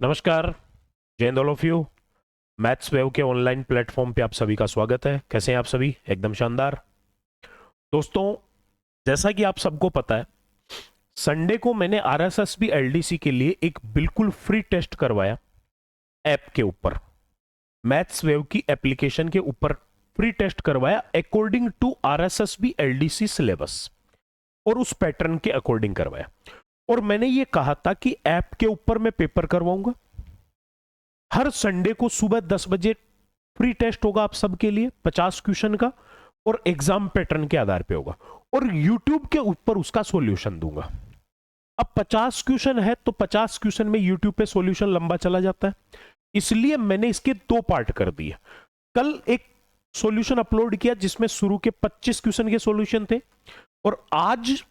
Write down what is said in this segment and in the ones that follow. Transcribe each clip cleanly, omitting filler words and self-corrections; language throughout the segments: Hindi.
नमस्कार। जय Hind all of you. Maths wave के ऑनलाइन प्लेटफॉर्म पे आप सभी का स्वागत है। कैसे हैं आप सभी? एकदम शानदार। दोस्तों, जैसा कि आप सबको पता है, संडे को मैंने आरएसएसबी एलडीसी के लिए एक बिल्कुल फ्री टेस्ट करवाया ऐप के ऊपर। मैथ्स वेव की एप्लीकेशन के ऊपर फ्री टेस्ट करवाया according to RSSB LDC syllabus, और उस पैटर्न के अकॉर्डिंग करवाया। और मैंने ये कहा था कि ऐप के ऊपर मैं पेपर करवाऊंगा। हर संडे को सुबह 10 बजे फ्री टेस्ट होगा आप सबके लिए 50 क्वेश्चन का, और एग्जाम पैटर्न के आधार पे होगा, और यूट्यूब के ऊपर उसका सॉल्यूशन दूंगा। अब 50 क्वेश्चन है तो 50 क्वेश्चन में यूट्यूब पे सॉल्यूशन लंबा चला जाता है, इसलिए मैंने इसके 2 पार्ट कर दिए। कल एक सॉल्यूशन अपलोड किया जिसमें शुरू के 25 क्वेश्चन के सॉल्यूशन थे, और आज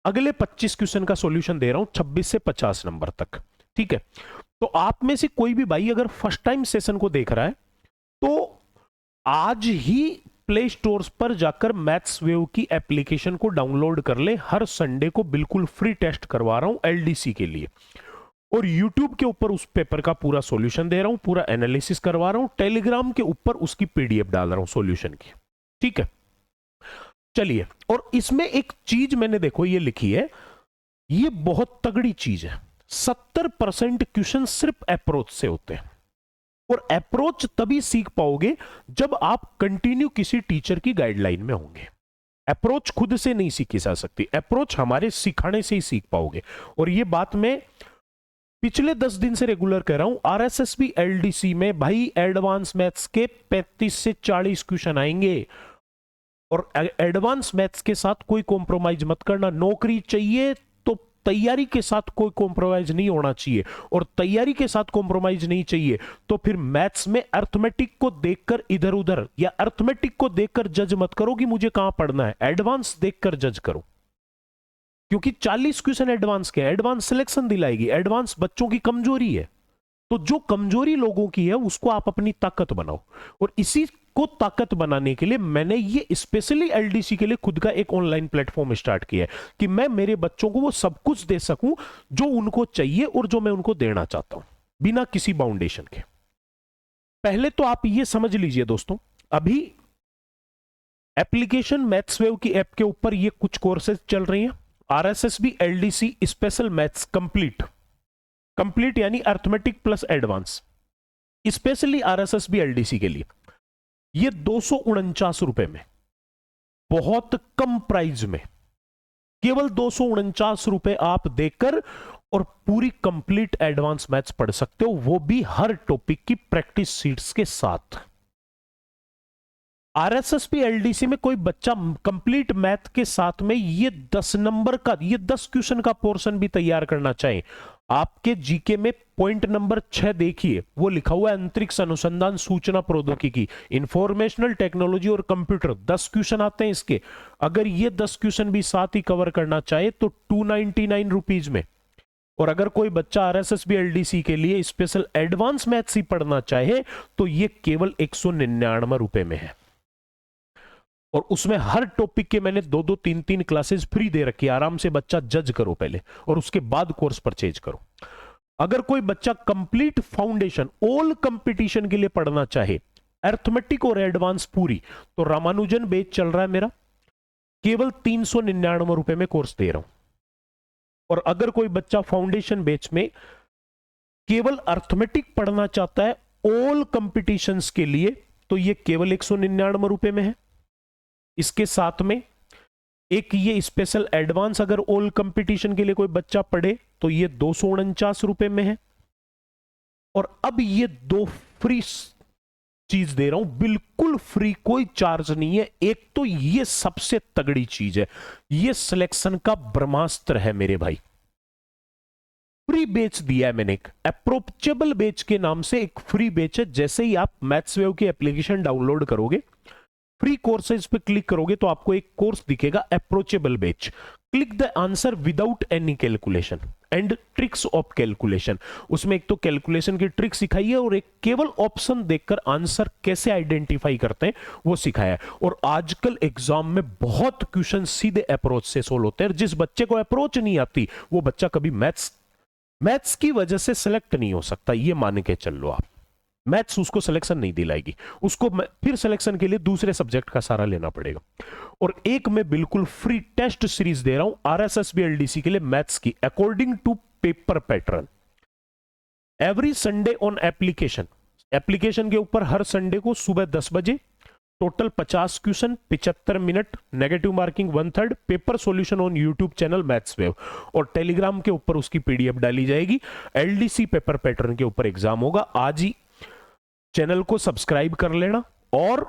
अगले 25 क्वेश्चन का सॉल्यूशन दे रहा हूं 26 से 50 नंबर तक। ठीक है, तो आप में से कोई भी भाई अगर फर्स्ट टाइम सेशन को देख रहा है तो आज ही प्ले स्टोर पर जाकर मैथ्स वेव की एप्लीकेशन को डाउनलोड कर ले। हर संडे को बिल्कुल फ्री टेस्ट करवा रहा हूं एलडीसी के लिए, और यूट्यूब के ऊपर उस पेपर का पूरा सॉल्यूशन दे रहा हूं, पूरा एनालिसिस करवा रहा हूं, टेलीग्राम के ऊपर उसकी पीडीएफ डाल रहा हूं सॉल्यूशन की। ठीक है, चलिए। और इसमें एक चीज मैंने देखो ये लिखी है, ये बहुत तगड़ी चीज है। 70% क्वेश्चन सिर्फ अप्रोच से होते हैं, और अप्रोच तभी सीख पाओगे जब आप कंटिन्यू किसी टीचर की गाइडलाइन में होंगे। अप्रोच खुद से नहीं सीखी जा सकती, अप्रोच हमारे सिखाने से ही सीख पाओगे। और ये बात मैं पिछले 10 दिन से रेगुलर कह रहा हूं। आरएसएसबी एलडीसी में भाई एडवांस मैथ्स के 35 से 40 क्वेश्चन आएंगे, और एडवांस मैथ्स के साथ कोई कॉम्प्रोमाइज मत करना। नौकरी चाहिए तो तैयारी के साथ कोई कॉम्प्रोमाइज नहीं होना चाहिए, और तैयारी के साथ कॉम्प्रोमाइज नहीं चाहिए तो फिर मैथ्स में अर्थमेटिक को देखकर इधर उधर, या अर्थमेटिक को देखकर जज मत करो कि मुझे कहां पढ़ना है, एडवांस देखकर जज करो। क्योंकि 40 क्वेश्चन एडवांस के, एडवांस सिलेक्शन दिलाएगी। एडवांस बच्चों की कमजोरी है, तो जो कमजोरी लोगों की है उसको आप अपनी ताकत बनाओ। और इसी को ताकत बनाने के लिए मैंने ये स्पेशली एलडीसी के लिए खुद का एक ऑनलाइन प्लेटफॉर्म स्टार्ट किया है, कि मैं मेरे बच्चों को वो सब कुछ दे सकूं जो उनको चाहिए और जो मैं उनको देना चाहता हूं, बिना किसी बाउंडेशन के। पहले तो आप ये समझ लीजिए दोस्तों, अभी एप्लीकेशन मैथ्सवेव की ऐप के ऊपर ये कुछ कोर्सेज चल रही हैं। RSSB LDC special maths complete, complete यानी arithmetic plus advance, specially RSSB LDC के लिए ये 249 रुपए में, बहुत कम प्राइस में, केवल 249 रुपए आप देकर और पूरी कंप्लीट एडवांस मैथ्स पढ़ सकते हो, वो भी हर टॉपिक की प्रैक्टिस सीट्स के साथ। आरएसएसबी एलडीसी में कोई बच्चा कंप्लीट मैथ के साथ में ये 10 नंबर का, ये 10 क्वेश्चन का पोर्शन भी तैयार करना चाहे, आपके जीके में पॉइंट नंबर 6 देखिए, वो लिखा हुआ है अंतरिक्ष अनुसंधान सूचना प्रौद्योगिकी, इंफॉर्मेशनल टेक्नोलॉजी और कंप्यूटर। 10 क्वेश्चन आते हैं इसके। अगर ये 10 क्वेश्चन भी साथ ही कवर करना चाहे तो 299 रुपीज में। और अगर कोई बच्चा आरएसएसबी एलडीसी के लिए स्पेशल एडवांस मैथ्स ही पढ़ना चाहे तो ये केवल 199 रुपए में है। और उसमें हर टॉपिक के मैंने 2-2, 3-3 क्लासेस फ्री दे रखी है। आराम से बच्चा जज करो पहले, और उसके बाद कोर्स परचेज करो। अगर कोई बच्चा कंप्लीट फाउंडेशन ऑल कंपटीशन के लिए पढ़ना चाहे, अर्थमेटिक और एडवांस पूरी, तो रामानुजन बैच चल रहा है मेरा, केवल 399 रुपए में कोर्स दे रहा हूं। और अगर कोई बच्चा फाउंडेशन बैच में केवल अर्थमेटिक पढ़ना चाहता है ऑल कंपटीशंस के लिए, तो ये केवल 199 रुपए में है। इसके साथ में एक ये स्पेशल एडवांस अगर ऑल कंपटीशन के लिए कोई बच्चा पढ़े तो ये 249 रुपए में है। और अब ये 2 फ्री चीज दे रहा हूं, बिल्कुल फ्री, कोई चार्ज नहीं है। एक तो ये सबसे तगड़ी चीज है, ये सिलेक्शन का ब्रह्मास्त्र है मेरे भाई। फ्री बेच दिया है मैंने, एक अप्रोचेबल बेच के नाम से एक फ्री बेच है। जैसे ही आप मैथ्सवेव की एप्लीकेशन डाउनलोड करोगे, फ्री कोर्सेज पे क्लिक करोगे तो आपको एक कोर्स दिखेगा approachable batch. Click the answer without any calculation and tricks of calculation. उसमें एक तो कैलकुलेशन की ट्रिक सिखाई है, और एक केवल ऑप्शन देखकर आंसर कैसे आइडेंटिफाई करते हैं वो सिखाया है। और आजकल एग्जाम में बहुत क्वेश्चन सीधे अप्रोच से सोल्व होते हैं। जिस बच्चे को अप्रोच नहीं आती वो बच्चा कभी मैथ्स मैथ्स की वजह से सिलेक्ट नहीं हो सकता, ये मान के चल लो आप। मैथ्स उसको सिलेक्शन नहीं दिलाएगी, उसको फिर सिलेक्शन के लिए दूसरे सब्जेक्ट का सारा लेना पड़ेगा। और एक मैं बिल्कुल फ्री टेस्ट सीरीज दे रहा हूं आरएसएसबी एलडीसी के लिए मैथ्स की, according to paper pattern, every Sunday on application. Application के ऊपर हर संडे को सुबह 10 बजे total 50 question, 75 minute, negative marking 1/3, paper solution on YouTube channel Maths Wave, और टेलीग्राम के ऊपर उसकी पीडीएफ डाली जाएगी। एलडीसी पेपर पैटर्न के ऊपर एग्जाम होगा। आज ही चैनल को सब्सक्राइब कर लेना और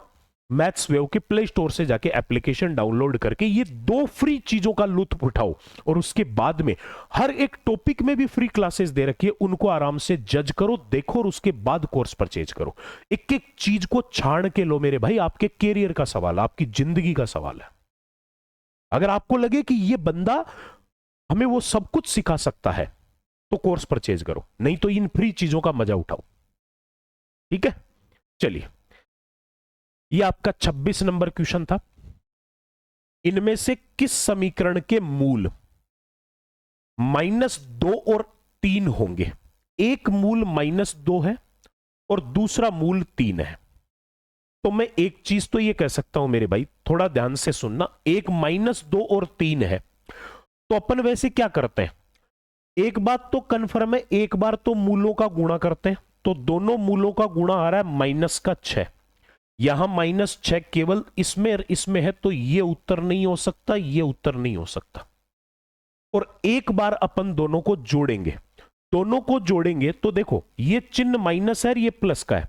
मैथ्स वेव के प्ले स्टोर से जाके एप्लीकेशन डाउनलोड करके ये 2 फ्री चीजों का लुत्फ उठाओ। और उसके बाद में हर एक टॉपिक में भी फ्री क्लासेस दे रखी है, उनको आराम से जज करो, देखो और उसके बाद कोर्स परचेज करो। एक एक चीज को छाण के लो मेरे भाई, आपके कैरियर का सवाल है, आपकी जिंदगी का सवाल है। अगर आपको लगे कि ये बंदा हमें वो सब कुछ सिखा सकता है तो कोर्स परचेज करो, नहीं तो इन फ्री चीजों का मजा उठाओ। ठीक है, चलिए, ये आपका 26 नंबर क्वेश्चन था। इनमें से किस समीकरण के मूल -2 और 3 होंगे? एक मूल -2 है और दूसरा मूल 3 है। तो मैं एक चीज तो ये कह सकता हूं मेरे भाई, थोड़ा ध्यान से सुनना, एक -2 और 3 है तो अपन वैसे क्या करते हैं, एक बात तो कंफर्म है, एक बार तो मूलों का गुणा करते हैं, तो दोनों मूलों का गुणा आ रहा है -6। यहां -6 केवल इसमें और इसमें है, तो ये उत्तर नहीं हो सकता, ये उत्तर नहीं हो सकता। और एक बार अपन दोनों को जोड़ेंगे, दोनों को जोड़ेंगे तो देखो ये चिन्ह माइनस है और ये प्लस का है,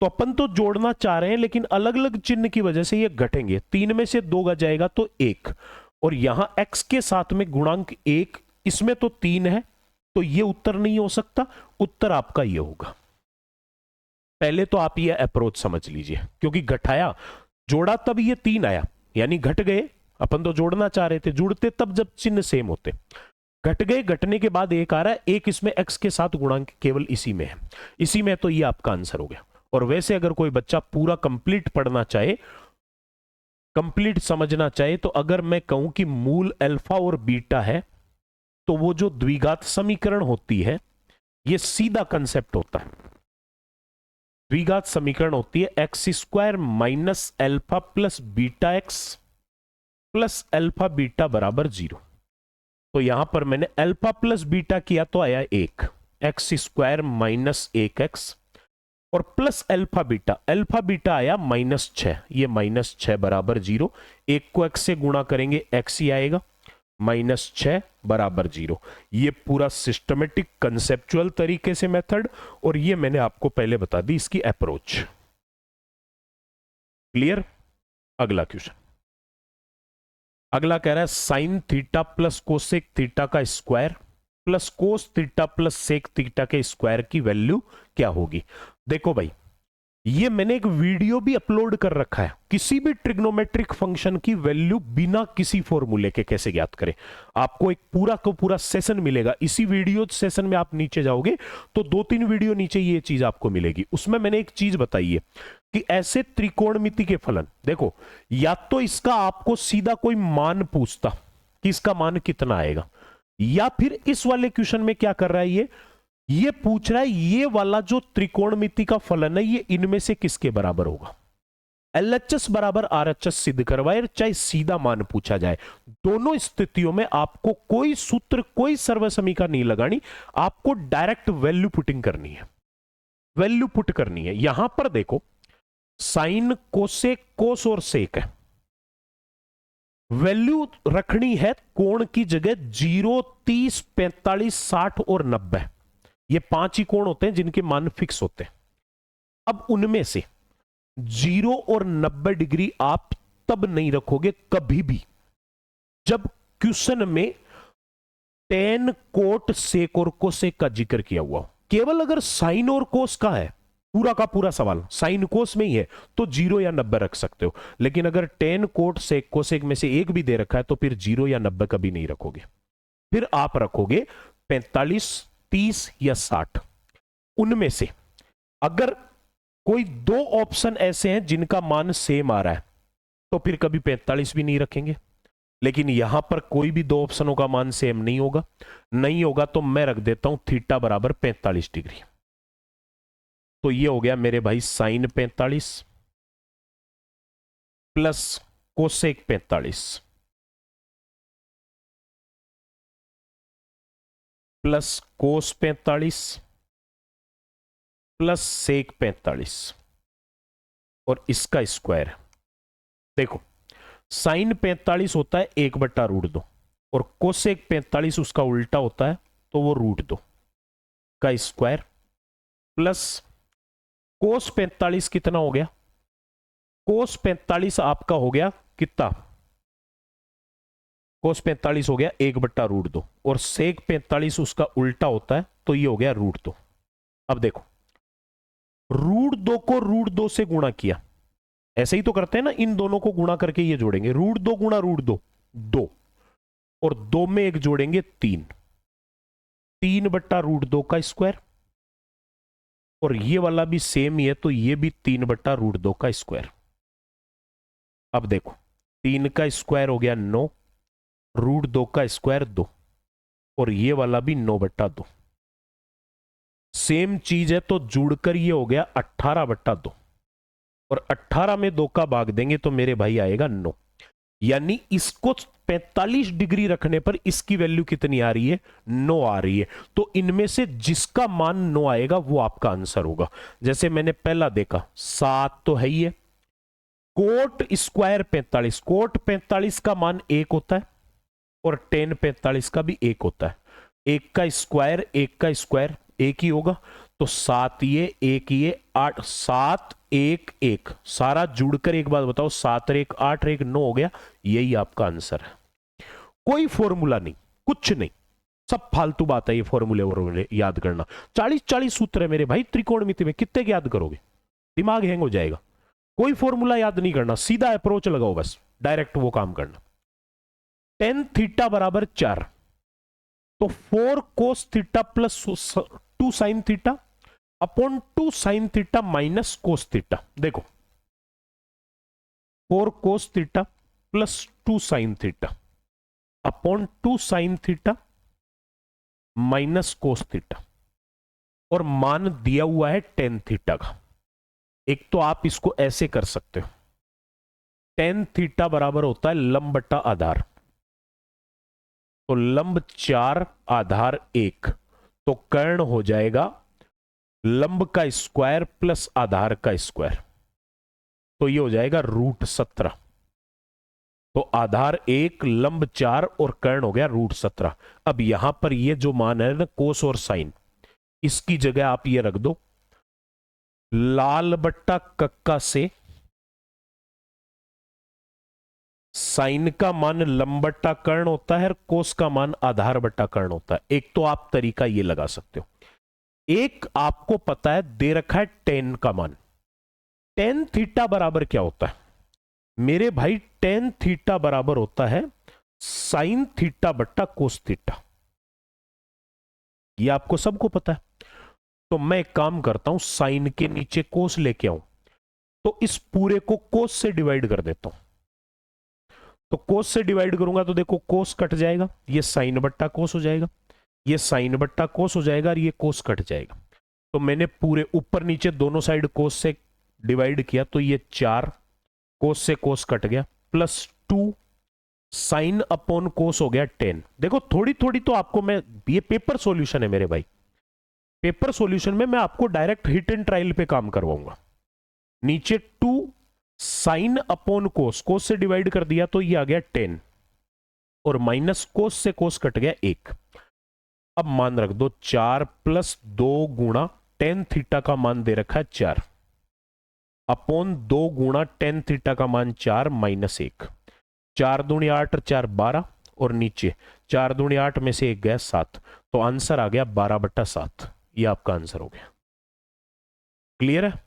तो अपन तो जोड़ना चाह रहे हैं लेकिन अलग अलग चिन्ह की वजह से ये घटेंगे। 3 में से 2 जाएगा तो 1, और यहां x के साथ में गुणांक 1, इसमें तो 3 है, तो ये उत्तर नहीं हो सकता। उत्तर आपका ये होगा। पहले तो आप ये अप्रोच समझ लीजिए, क्योंकि घटाया जोड़ा तब ये 3 आया, यानी घट गए, अपन तो जोड़ना चाह रहे थे, जुड़ते तब जब चिन्ह सेम होते, घट गए, घटने के बाद 1 आ रहा है, 1 इसमें x के साथ गुणांक केवल इसी में है, इसी में, तो ये आपका आंसर हो गया। और वैसे अगर कोई बच्चा पूरा कंप्लीट पढ़ना चाहे, कंप्लीट समझना चाहे, तो अगर मैं कहूं कि मूल अल्फा और बीटा है, तो वो जो द्विघात समीकरण होती है, ये सीधा कंसेप्ट होता है। द्विघात समीकरण होती है x² minus alpha plus beta x plus alpha beta बराबर 0। तो यहां पर मैंने अल्फा प्लस बीटा किया तो आया 1, x² माइनस 1x, और प्लस अल्फा बीटा आया -6, ये -6 बराबर 0। 1 को x से गुणा करेंगे x ही आएगा, -6 बराबर 0। ये पूरा सिस्टमेटिक कंसेप्चुअल तरीके से मेथड, और ये मैंने आपको पहले बता दी इसकी अप्रोच। क्लियर? अगला क्वेश्चन, अगला कह रहा है sine theta plus cosec theta का square plus cos theta plus sec theta के स्क्वायर की वैल्यू क्या होगी? देखो भाई, ये मैंने एक वीडियो भी अपलोड कर रखा है, किसी भी ट्रिग्नोमेट्रिक फंक्शन की वैल्यू बिना किसी फॉर्मूले के कैसे ज्ञात करें। आपको एक पूरा का पूरा सेशन मिलेगा, इसी वीडियो सेशन में आप नीचे जाओगे तो 2-3 वीडियो नीचे ये चीज आपको मिलेगी। उसमें मैंने एक चीज बताई है कि ऐसे त्रिकोणमिति के फलन, देखो या तो इसका आपको सीधा कोई मान पूछता कि इसका मान कितना आएगा, या फिर इस वाले क्वेश्चन में क्या कर रहा है, ये पूछ रहा है ये वाला जो त्रिकोणमिति का फलन है ये इनमें से किसके बराबर होगा। LHS बराबर RHS सिद्ध करवाए, चाहे सीधा मान पूछा जाए, दोनों स्थितियों में आपको कोई सूत्र, कोई सर्वसमीकरण नहीं लगानी, आपको डायरेक्ट वैल्यू पुटिंग करनी है, वैल्यू पुट करनी है। यहां पर देखो साइन कोसेक कोस और सेक है, वैल्यू रखनी है कोण की जगह 0, 30, 45, 60 और 90। ये 5 ही कोण होते हैं जिनके मान फिक्स होते हैं। अब उनमें से 0 और 90 डिग्री आप तब नहीं रखोगे कभी भी जब क्वेश्चन में टेन, कोट, सेक और कोसेक का जिक्र किया हुआ हो। केवल अगर साइन और कोस का है, पूरा का पूरा सवाल साइन कोस में ही है, तो 0 या 90 रख सकते हो, लेकिन अगर टेन, कोट, सेक, कोसेक में से एक भी दे रखा है तो फिर 0 या 90 कभी नहीं रखोगे, फिर आप रखोगे 45, 30 या 60। उनमें से अगर कोई 2 ऑप्शन ऐसे हैं जिनका मान सेम आ रहा है तो फिर कभी 45 भी नहीं रखेंगे, लेकिन यहां पर कोई भी दो ऑप्शनों का मान सेम नहीं होगा। नहीं होगा तो मैं रख देता हूं थीटा बराबर 45 डिग्री। तो ये हो गया मेरे भाई sine 45 plus cosec 45 plus cos 45 plus sec 45 और इसका स्क्वायर। देखो साइन 45 होता है 1/√2 और कोसेक 45 उसका उल्टा होता है, तो वो √2 का स्क्वायर प्लस कोस 45 कितना हो गया? कोस 45 आपका हो गया कितना? कोस 45 हो गया 1/√2 और सेक 45 उसका उल्टा होता है, तो ये हो गया √2। अब देखो √2 को √2 से गुणा किया, ऐसे ही तो करते हैं ना, इन दोनों को गुणा करके ये जोड़ेंगे, √2 गुणा √2 2 और 2 में एक जोड़ेंगे 3/√2 का स्क्वायर और ये वाला भी सेम ही है, तो ये भी 3/√2 का स्क्वायर। अब देखो 3 का स्क्वायर हो गया 9, √2 का स्क्वायर 2 और ये वाला भी 9/2। सेम चीज है तो जुड़कर ये हो गया 18/2 और 18 में 2 का भाग देंगे तो मेरे भाई आएगा 9। यानी इसको 45 डिग्री रखने पर इसकी वैल्यू कितनी आ रही है? 9 आ रही है। तो इनमें से जिसका मान 9 आएगा वो आपका आंसर होगा। जैसे मैंने पहला देखा 7 तो है ही है, कोट स्क्वायर 45, कोट 45 का मान 1 होता है और टेन 45 का भी 1 होता है। 1 का स्क्वायर 1 का स्क्वायर 1 ही होगा, तो 7 ये 1 ये 8, 7 1 1 सारा जुड़कर एक बात बताओ, 7 1 8 1 9 हो गया। यही आपका आंसर है। कोई फॉर्मूला नहीं, कुछ नहीं, सब फालतू बात है ये फॉर्मूले याद करना। 40 सूत्र है मेरे भाई त्रिकोणमिति में, कितने याद करोगे? दिमाग हैंग हो जाएगा। कोई फॉर्मूला याद नहीं करना, सीधा अप्रोच लगाओ, बस डायरेक्ट वो काम करना। टेन थीटा बराबर 4, तो 4 कोस theta plus 2 sine theta upon 2 sine theta minus cos theta. देखो 4 कोस theta plus 2 sine theta upon 2 sine theta minus cos theta और मान दिया हुआ है टेन थीटा का। एक तो आप इसको ऐसे कर सकते हो, टेन थीटा बराबर होता है लंब बटा आधार, तो लंब 4 आधार 1, तो कर्ण हो जाएगा लंब का स्क्वायर प्लस आधार का स्क्वायर, तो ये हो जाएगा √17। तो आधार 1 लंब 4 और कर्ण हो गया √17। अब यहां पर ये जो मान है ना कोस और साइन, इसकी जगह आप ये रख दो लाल बट्टा कक्का से साइन का मान लंब बट्टा कर्ण होता है और कोस का मान आधार बट्टा कर्ण होता है। एक तो आप तरीका ये लगा सकते हो, एक आपको पता है दे रखा है टेन का मान। टेन थीटा बराबर क्या होता है मेरे भाई? टेन थीटा बराबर होता है साइन थीटा बट्टा कोस थीटा, ये आपको सबको पता है। तो मैं एक काम करता हूं, साइन के नीचे कोस लेके आऊं, तो इस पूरे को कोस से डिवाइड कर देता हूं। तो कोस से डिवाइड करूंगा तो देखो कोस कट जाएगा, ये साइन बट्टा कोस हो जाएगा, ये साइन बट्टा कोस हो जाएगा और ये कोस कट जाएगा। तो मैंने पूरे ऊपर नीचे दोनों साइड कोस से डिवाइड किया, तो ये 4 कोस से कोस कट गया प्लस 2 साइन अपॉन कोस हो गया 10। देखो थोड़ी थोड़ी तो आपको मैं, ये पेपर सॉल्यूशन है मेरे भाई, पेपर सॉल्यूशन में मैं आपको डायरेक्ट हिट एंड ट्रायल पे काम करवाऊंगा। नीचे 2 साइन अपॉन कोस, कोस से डिवाइड कर दिया तो ये आ गया 10 और माइनस कोस से कोस कट गया 1। अब मान रख दो 4 प्लस 2 गुणा टेन थीटा का मान दे रखा है 4 अपॉन 2 गुणा टेन थीटा का मान 4 माइनस 1। 4 दूनी 8 और 4 12 और नीचे 4 दूनी 8 में से 1 गया 7, तो आंसर आ गया 12/7। ये आपका आंसर हो गया। क्लियर है?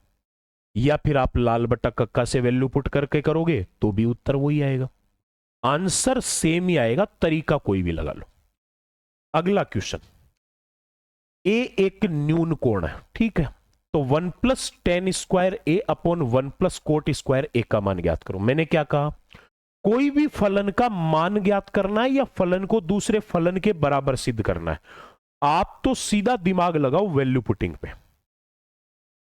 या फिर आप लाल बट्टा कक्का से वैल्यू पुट करके करोगे तो भी उत्तर वही आएगा, आंसर सेम ही आएगा, तरीका कोई भी लगा लो। अगला क्वेश्चन, ए एक न्यून कोण है, ठीक है, तो 1 + tan² a upon 1 + cot² a का मान ज्ञात करो। मैंने क्या कहा? कोई भी फलन का मान ज्ञात करना है या फलन को दूसरे फलन के बराबर सिद्ध करना है, आप तो सीधा दिमाग लगाओ वैल्यू पुटिंग पे।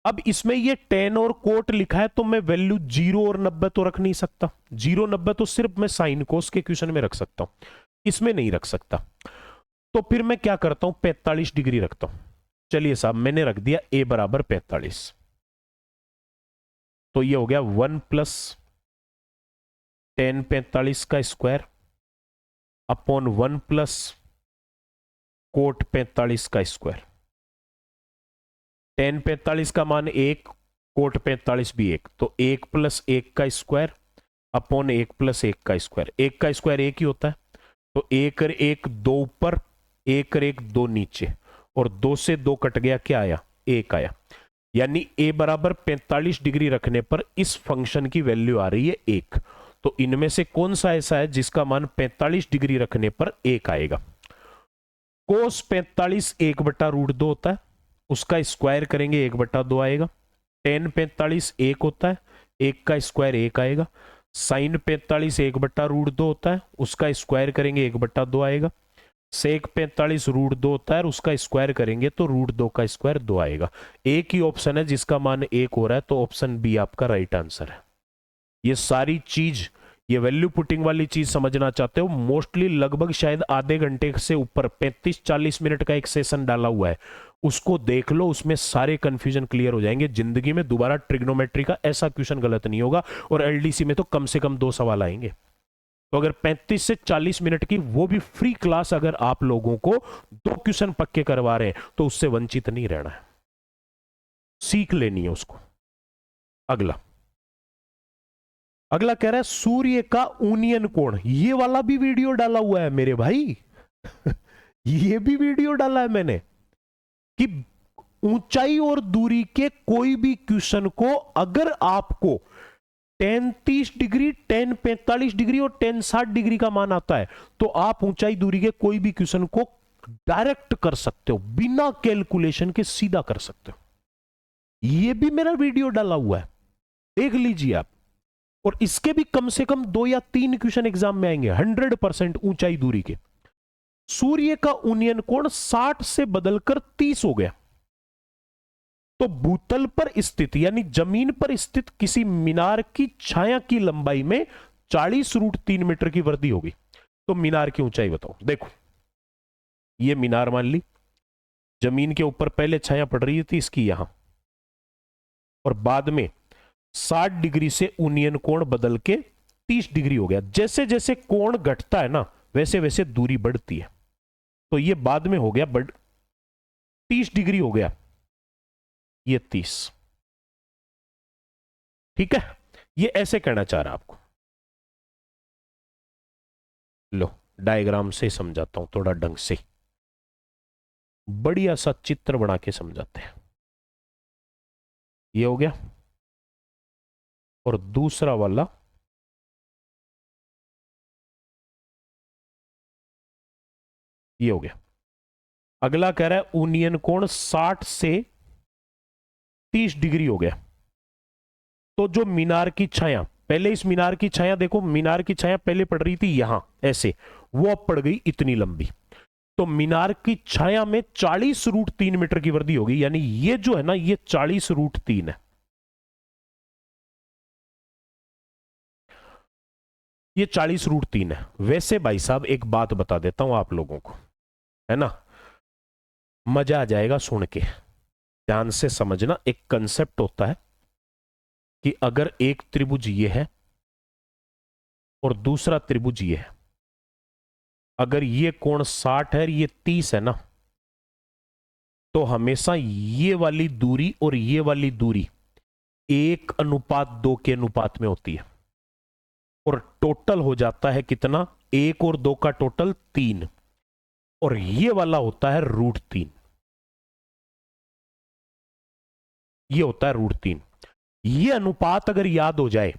अब इसमें ये 10 और कोट लिखा है तो मैं वैल्यू 0 और 90 तो रख नहीं सकता। 0 90 तो सिर्फ मैं साइन कोस के क्वेश्चन में रख सकता हूं, इसमें नहीं रख सकता। तो फिर मैं क्या करता हूं, 45 डिग्री रखता हूं। चलिए साहब, मैंने रख दिया a बराबर 45। तो ये हो गया 1 प्लस टेन 45 का स्क्वायर अपॉन 1 प्लस कोट 45 का स्क्वायर। टेन 45 का मान 1, कोट 45 भी 1, तो 1 प्लस 1 का स्क्वायर अपॉन 1 प्लस 1 का स्क्वायर। 1 का स्क्वायर 1 ही होता है, तो 1 और 1 2 ऊपर, 1 और 1 2 नीचे, और 2 से 2 कट गया, क्या आया, 1 आया। यानी a बराबर 45 डिग्री रखने पर इस फंक्शन की वैल्यू आ रही है 1। तो इनमें से कौन सा ऐसा है जिसका मान 45 डिग्री रखने पर 1 आएगा। कोस 45 1/√2 होता है, उसका स्क्वायर करेंगे 1/2 आएगा। टेन 45 1 होता है, 1 का स्क्वायर 1 आएगा। साइन 45 1/√2 होता है, उसका स्क्वायर करेंगे 1/2 आएगा। सेक 45 √2 होता है, उसका स्क्वायर करेंगे तो √2 का स्क्वायर 2 आएगा। एक ही ऑप्शन है जिसका मान 1 हो रहा है, तो ऑप्शन बी आपका राइट आंसर है। ये सारी चीज, ये वैल्यू पुटिंग वाली चीज समझना चाहते हो, मोस्टली लगभग शायद आधे घंटे से ऊपर 35-40 मिनट का एक सेशन डाला हुआ है, उसको देख लो, उसमें सारे कंफ्यूजन क्लियर हो जाएंगे। जिंदगी में दोबारा ट्रिग्नोमेट्री का ऐसा क्वेश्चन गलत नहीं होगा, और एलडीसी में तो कम से कम 2 सवाल आएंगे। तो अगर 35 से 40 मिनट की वो भी फ्री क्लास अगर आप लोगों को 2 क्वेश्चन पक्के करवा रहे हैं, तो उससे वंचित नहीं रहना है, सीख लेनी है उसको। अगला कह रहा है सूर्य का ऊनियन कोण। ये वाला भी वीडियो डाला हुआ है मेरे भाई ये भी वीडियो डाला है मैंने कि ऊंचाई और दूरी के कोई भी क्वेश्चन को अगर आपको 10 30 डिग्री, 10 45 डिग्री और 10 60 डिग्री का मान आता है, तो आप ऊंचाई दूरी के कोई भी क्वेश्चन को डायरेक्ट कर सकते हो, बिना कैलकुलेशन के सीधा कर सकते हो। ये भी मेरा वीडियो डाला हुआ है, देख लीजिए आप। और इसके भी कम से कम 2 या 3 क्वेश्चन एग्जाम में आएंगे 100% ऊंचाई दूरी के। सूर्य का ऊनियन कोण 60 से बदलकर 30 हो गया, तो भूतल पर स्थित यानी जमीन पर स्थित किसी मीनार की छाया की लंबाई में 40√3 मीटर की वृद्धि होगी। तो मीनार की ऊंचाई बताओ। देखो, ये मीनार मान ली, जमीन के ऊपर पहले छाया पड़ रही थी इसकी यहां, और बाद में 60 डिग्री से ऊनियन कोण बदल के 30 डिग्री हो गया। जैसे जैसे कोण घटता है ना, वैसे वैसे दूरी बढ़ती है। तो ये बाद में हो गया 30 डिग्री हो गया, ये 30। ठीक है, ये ऐसे कहना चाह रहा आपको। लो डायग्राम से समझाता हूं थोड़ा ढंग से, बढ़िया सा चित्र बना के समझाते हैं। ये हो गया, और दूसरा वाला ये हो गया। अगला कह रहा है ऊनियन कोण 60 से 30 डिग्री हो गया। तो जो मीनार की छाया, पहले इस मीनार की छाया देखो, मीनार की छाया पहले पड़ रही थी यहां ऐसे, वो अब पड़ गई इतनी लंबी। तो मीनार की छाया में 40√3 मीटर की वृद्धि होगी, यानी ये जो है ना, ये 40√3 है। ये 40√3 है। वैसे भाई साहब एक बात बता देता हूं आप लोगों को, है ना, मजा आ जाएगा सुन के, ध्यान से समझना। एक कंसेप्ट होता है कि अगर एक त्रिभुज ये है और दूसरा त्रिभुज ये है, अगर ये कोण 60 है, ये 30 है ना, तो हमेशा ये वाली दूरी और ये वाली दूरी 1:2 के अनुपात में होती है, और टोटल हो जाता है कितना, 1 और 2 का टोटल 3, और ये वाला होता है √3। ये होता है √3। ये अनुपात अगर याद हो जाए,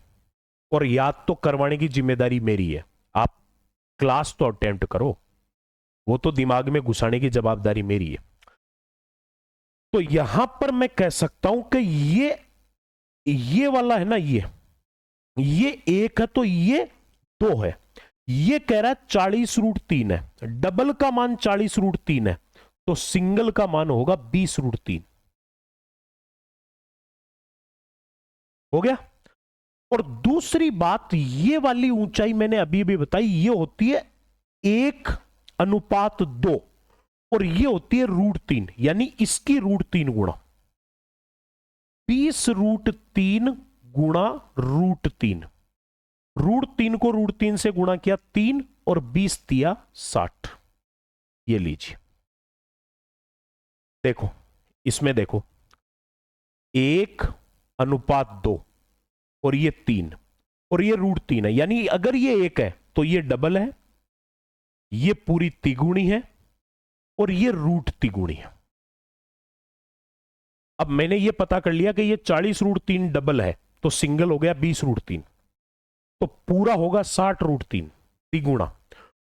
और याद तो करवाने की जिम्मेदारी मेरी है, आप क्लास तो अटेम्प्ट करो, वो तो दिमाग में घुसाने की जवाबदारी मेरी है। तो यहां पर मैं कह सकता हूं कि ये वाला है ना, ये 1 है, तो ये 2 है, ये कह रहा है 40√3 है, डबल का मान 40√3 है, तो सिंगल का मान होगा 20√3। हो गया। और दूसरी बात, ये वाली ऊंचाई मैंने अभी भी बताई, ये होती है 1:2 और ये होती है √3, यानी इसकी √3 गुणा 20√3 गुणा √3। √3 को √3 से गुणा किया 3 और 20 दिया 60। ये लीजिए, देखो इसमें देखो 1:2 और ये 3 और ये √3 है, यानी अगर ये 1 है तो ये डबल है, ये पूरी तिगुणी है और ये रूट तिगुणी है। अब मैंने ये पता कर लिया कि ये 40√3 डबल है, तो सिंगल हो गया 20√3, तो पूरा होगा 60√3 तिगुणा,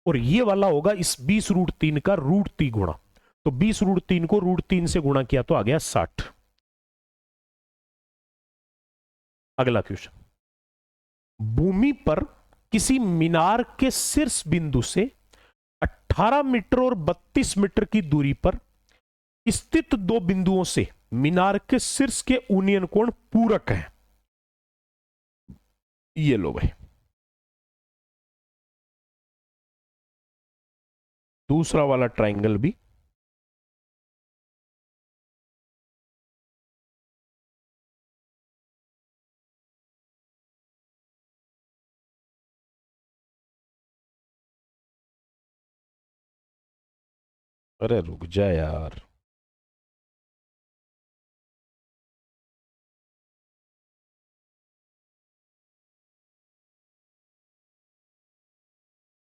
और ये वाला होगा इस 20√3 का रूट तिगुणा, तो 20√3 को √3 से गुणा किया तो आ गया 60। अगला क्वेश्चन, भूमि पर किसी मीनार के शीर्ष बिंदु से 18 मीटर और 32 मीटर की दूरी पर स्थित दो बिंदुओं से मीनार के शीर्ष के यूनियन कोण पूरक हैं। ये लो भाई, दूसरा वाला ट्रायंगल भी अरे रुक जा यार,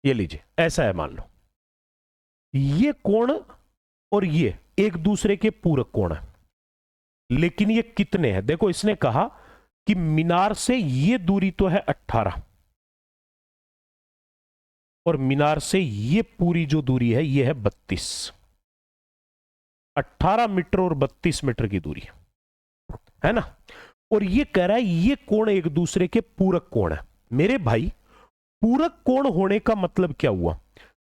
ये लीजिए, ऐसा है, मान लो ये कोण और ये एक दूसरे के पूरक कोण है, लेकिन ये कितने हैं? देखो इसने कहा कि मीनार से ये दूरी तो है 18 और मीनार से ये पूरी जो दूरी है ये है 32, 18 मीटर और 32 मीटर की दूरी है ना। और ये कह रहा है ये कोण एक दूसरे के पूरक कोण है। मेरे भाई, पूरक कोण होने का मतलब क्या हुआ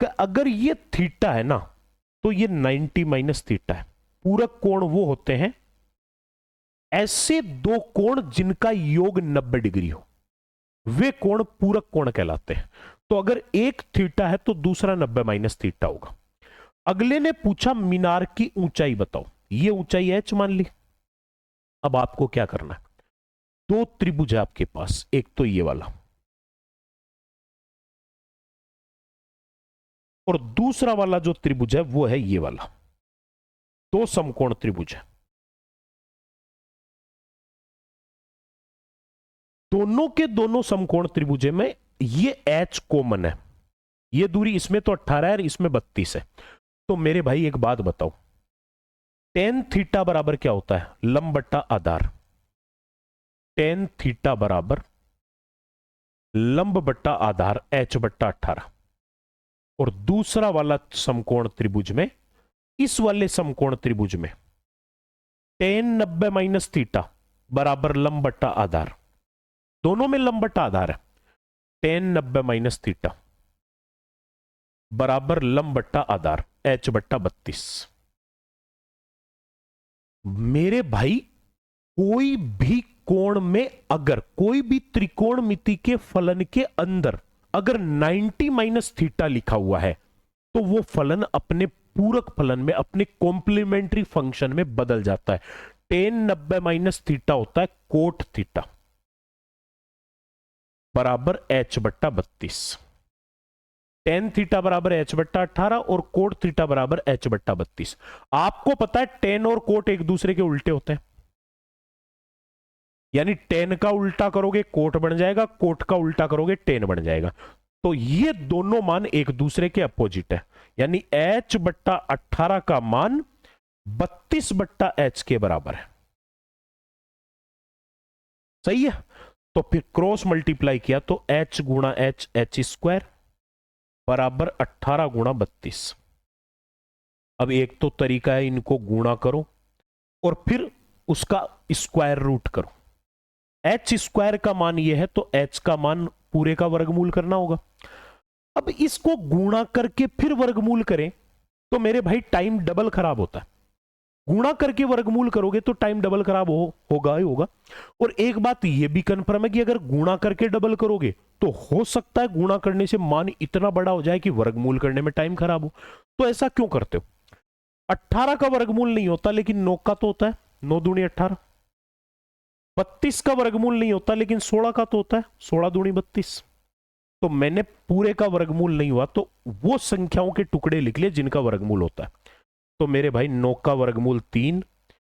कि अगर ये थीटा है ना तो ये 90 माइनस थीटा है। पूरक कोण वो होते हैं ऐसे दो कोण जिनका योग 90 डिग्री हो, वे कोण पूरक कोण कहलाते हैं। तो अगर एक थीटा है तो दूसरा 90 माइनस थीटा होगा। अगले ने पूछा मीनार की ऊंचाई बताओ, ये ऊंचाई h मान ली। अब आपको क्या करना है, दो त्रिभुज है आपके पास, एक तो ये वाला और दूसरा वाला जो त्रिभुज है वो है ये वाला, दो समकोण त्रिभुज है। दोनों के दोनों समकोण त्रिभुज में ये h कॉमन है, ये दूरी इसमें तो 18 है, इसमें 32 है। तो मेरे भाई एक बात बताओ, टेन थीटा बराबर क्या होता है? लंब बट्टा आधार। टेन थीटा बराबर लंब बट्टा आधार h बट्टा 18। और दूसरा वाला समकोण त्रिभुज में, इस वाले समकोण त्रिभुज में टेन 90 माइनस थीटा बराबर लंब बट्टा आधार, दोनों में लंब बट्टा आधार है। टेन 90 माइनस थीटा बराबर लंब बट्टा आधार h बट्टा 32। मेरे भाई, कोई भी कोण में अगर कोई भी त्रिकोणमिति के फलन के अंदर अगर 90 माइनस थीटा लिखा हुआ है तो वो फलन अपने पूरक फलन में, अपने कॉम्प्लीमेंट्री फंक्शन में बदल जाता है। टेन 90 माइनस थीटा होता है कोट थीटा बराबर h बट्टा 32। टेन थीटा बराबर h बट्टा 18 और कोट थीटा बराबर h बट्टा 32। आपको पता है टेन और कोट एक दूसरे के उल्टे होते हैं, यानी टेन का उल्टा करोगे कोट बन जाएगा, कोट का उल्टा करोगे टेन बन जाएगा। तो ये दोनों मान एक दूसरे के अपोजिट है, यानी h बट्टा 18 का मान 32 बट्टा h के बराबर है। सही है। तो फिर क्रॉस मल्टीप्लाई किया तो h गुणा h स्क्वायर बराबर 18 गुणा 32। अब एक तो तरीका है, इनको गुणा करो और फिर उसका स्क्वायर रूट करो। h स्क्वायर का मान ये है तो h का मान पूरे का वर्गमूल करना होगा। अब इसको गुणा करके फिर वर्गमूल करें तो मेरे भाई टाइम डबल खराब होता है। गुणा करके वर्गमूल करोगे तो टाइम डबल खराब होगा ही होगा। और एक बात ये भी कंफर्म है कि अगर गुणा करके डबल करोगे तो हो सकता है गुणा करने से मान इतना बड़ा हो जाए कि वर्गमूल करने में टाइम खराब हो। तो ऐसा क्यों करते हो? 18 का वर्गमूल नहीं होता लेकिन 9 का तो होता है, 9 दूनी 18। 32 का वर्गमूल नहीं होता लेकिन 16 का तो होता है, 16 दूनी 32। तो मैंने पूरे का वर्गमूल नहीं हुआ तो वो संख्याओं के टुकड़े लिख लिए जिनका वर्गमूल होता है। तो मेरे भाई 9 का वर्गमूल 3,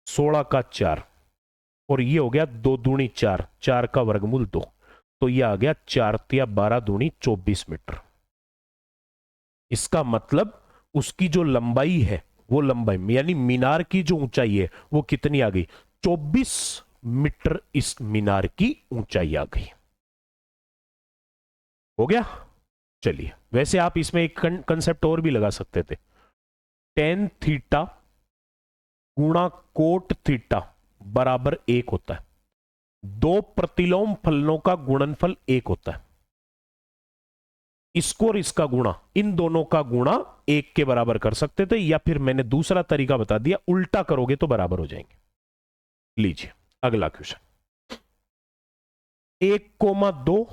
16 का 4 और ये हो गया 2 दूनी 4, 4 का वर्गमूल 2। तो ये आ गया 4 तिया 12 दूनी 24 मीटर। इसका मतलब उसकी जो लंबाई है वो लंबाई यानी मीनार की जो ऊंचाई है वो कितनी आ गई? 24 मीटर इस मीनार की ऊंचाई आ गई। हो गया। चलिए, वैसे आप इसमें एक कंसेप्ट और भी लगा सकते थे। टेन थीटा गुणा कोट थीटा बराबर 1 होता है। दो प्रतिलोम फलनों का गुणनफल 1 होता है। इसको और इसका गुणा, इन दोनों का गुणा 1 के बराबर कर सकते थे, या फिर मैंने दूसरा तरीका बता दिया, उल्टा करोगे तो बराबर हो जाएंगे। लीजिए अगला क्वेश्चन। 1,2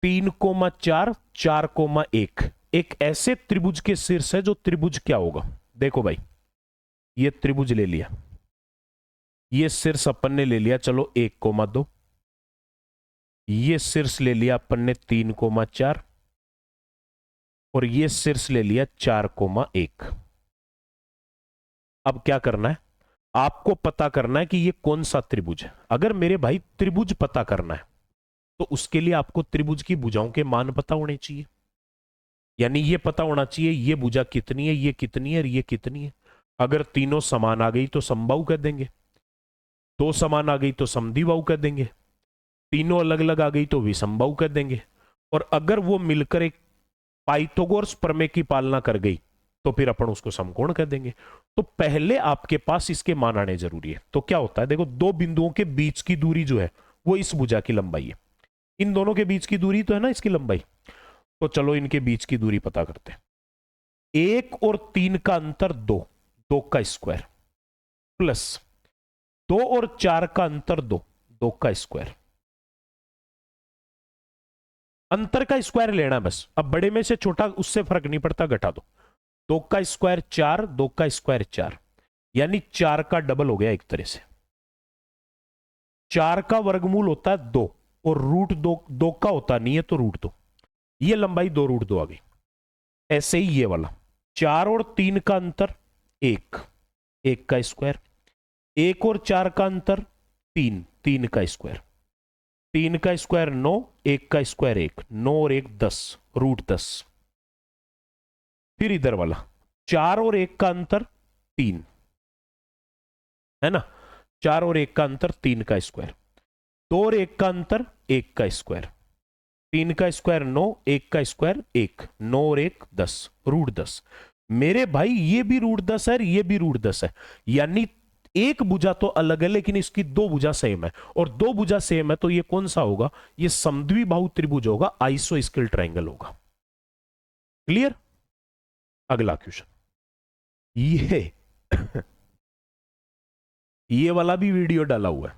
3,4 4,1 एक ऐसे त्रिभुज के शीर्ष है जो त्रिभुज क्या होगा? देखो भाई, ये त्रिभुज ले लिया, ये शीर्ष अपन ने ले लिया, चलो 1,2, ये शीर्ष ले लिया अपन ने 3,4 और ये शीर्ष ले लिया 4,1। अब क्या करना है? आपको पता करना है कि ये कौन सा त्रिभुज है। अगर मेरे भाई त्रिभुज पता करना है तो उसके लिए आपको त्रिभुज की भुजाओं के मान पता होने चाहिए। यानी ये पता होना चाहिए ये भुजा कितनी है, ये कितनी है और ये कितनी है। अगर तीनों समान आ गई तो समबाहु कह देंगे, दो समान आ गई तो समद्विबाहु कह देंगे, तीनों अलग अलग आ गई तो विषमबाहु कह देंगे, और अगर वो मिलकर एक पाइथागोरस प्रमेय की पालना कर गई तो फिर अपन उसको समकोण कह देंगे। तो पहले आपके पास इसके मान आने जरूरी है। तो क्या होता है, देखो, दो बिंदुओं के बीच की दूरी जो है वो इस भुजा की लंबाई है। इन दोनों के बीच की दूरी तो है ना इसकी लंबाई। तो चलो इनके बीच की दूरी पता करते हैं। 1 और 3 का अंतर 2, 2 का स्क्वायर, प्लस 2 और 4 का अंतर 2, 2 का स्क्वायर। अंतर का स्क्वायर लेना बस। अब बड़े में से छोटा उससे फर्क नहीं पड़ता, घटा दो। 2 का स्क्वायर 4, 2 का स्क्वायर 4, यानी 4 का डबल हो गया एक तरह से। 4 का वर्गमूल होता है 2 और रूट 2 का होता नहीं है तो रूट 2। ये लंबाई 2 रूट 2 आ गई। ऐसे ही ये वाला 4 और 3 का अंतर 1, 1 का स्क्वायर, 1 और 4 का अंतर 3, 3 का स्क्वायर, 3 का स्क्वायर 9, 1 का स्क्वायर 1, 9 और 1 10, रूट 10। फिर इधर वाला 4 और 1 का अंतर 3 है ना, 4 और 1 का अंतर 3 का स्क्वायर, 2 और 1 का अंतर 1 का स्क्वायर, 3 का स्क्वायर 9, 1 का स्क्वायर 1, 9 और 1 10, रूट 10। मेरे भाई ये भी रूट 10 है, ये भी रूट 10 है, यानी एक भुजा तो अलग है लेकिन इसकी दो भुजा सेम है, और दो भुजा सेम है तो ये कौन सा होगा? ये समद्विबाहु त्रिभुज होगा, आइसोस्केल ट्रायंगल होगा। क्लियर? अगला क्वेश्चन। ये वाला भी वीडियो डाला हुआ है,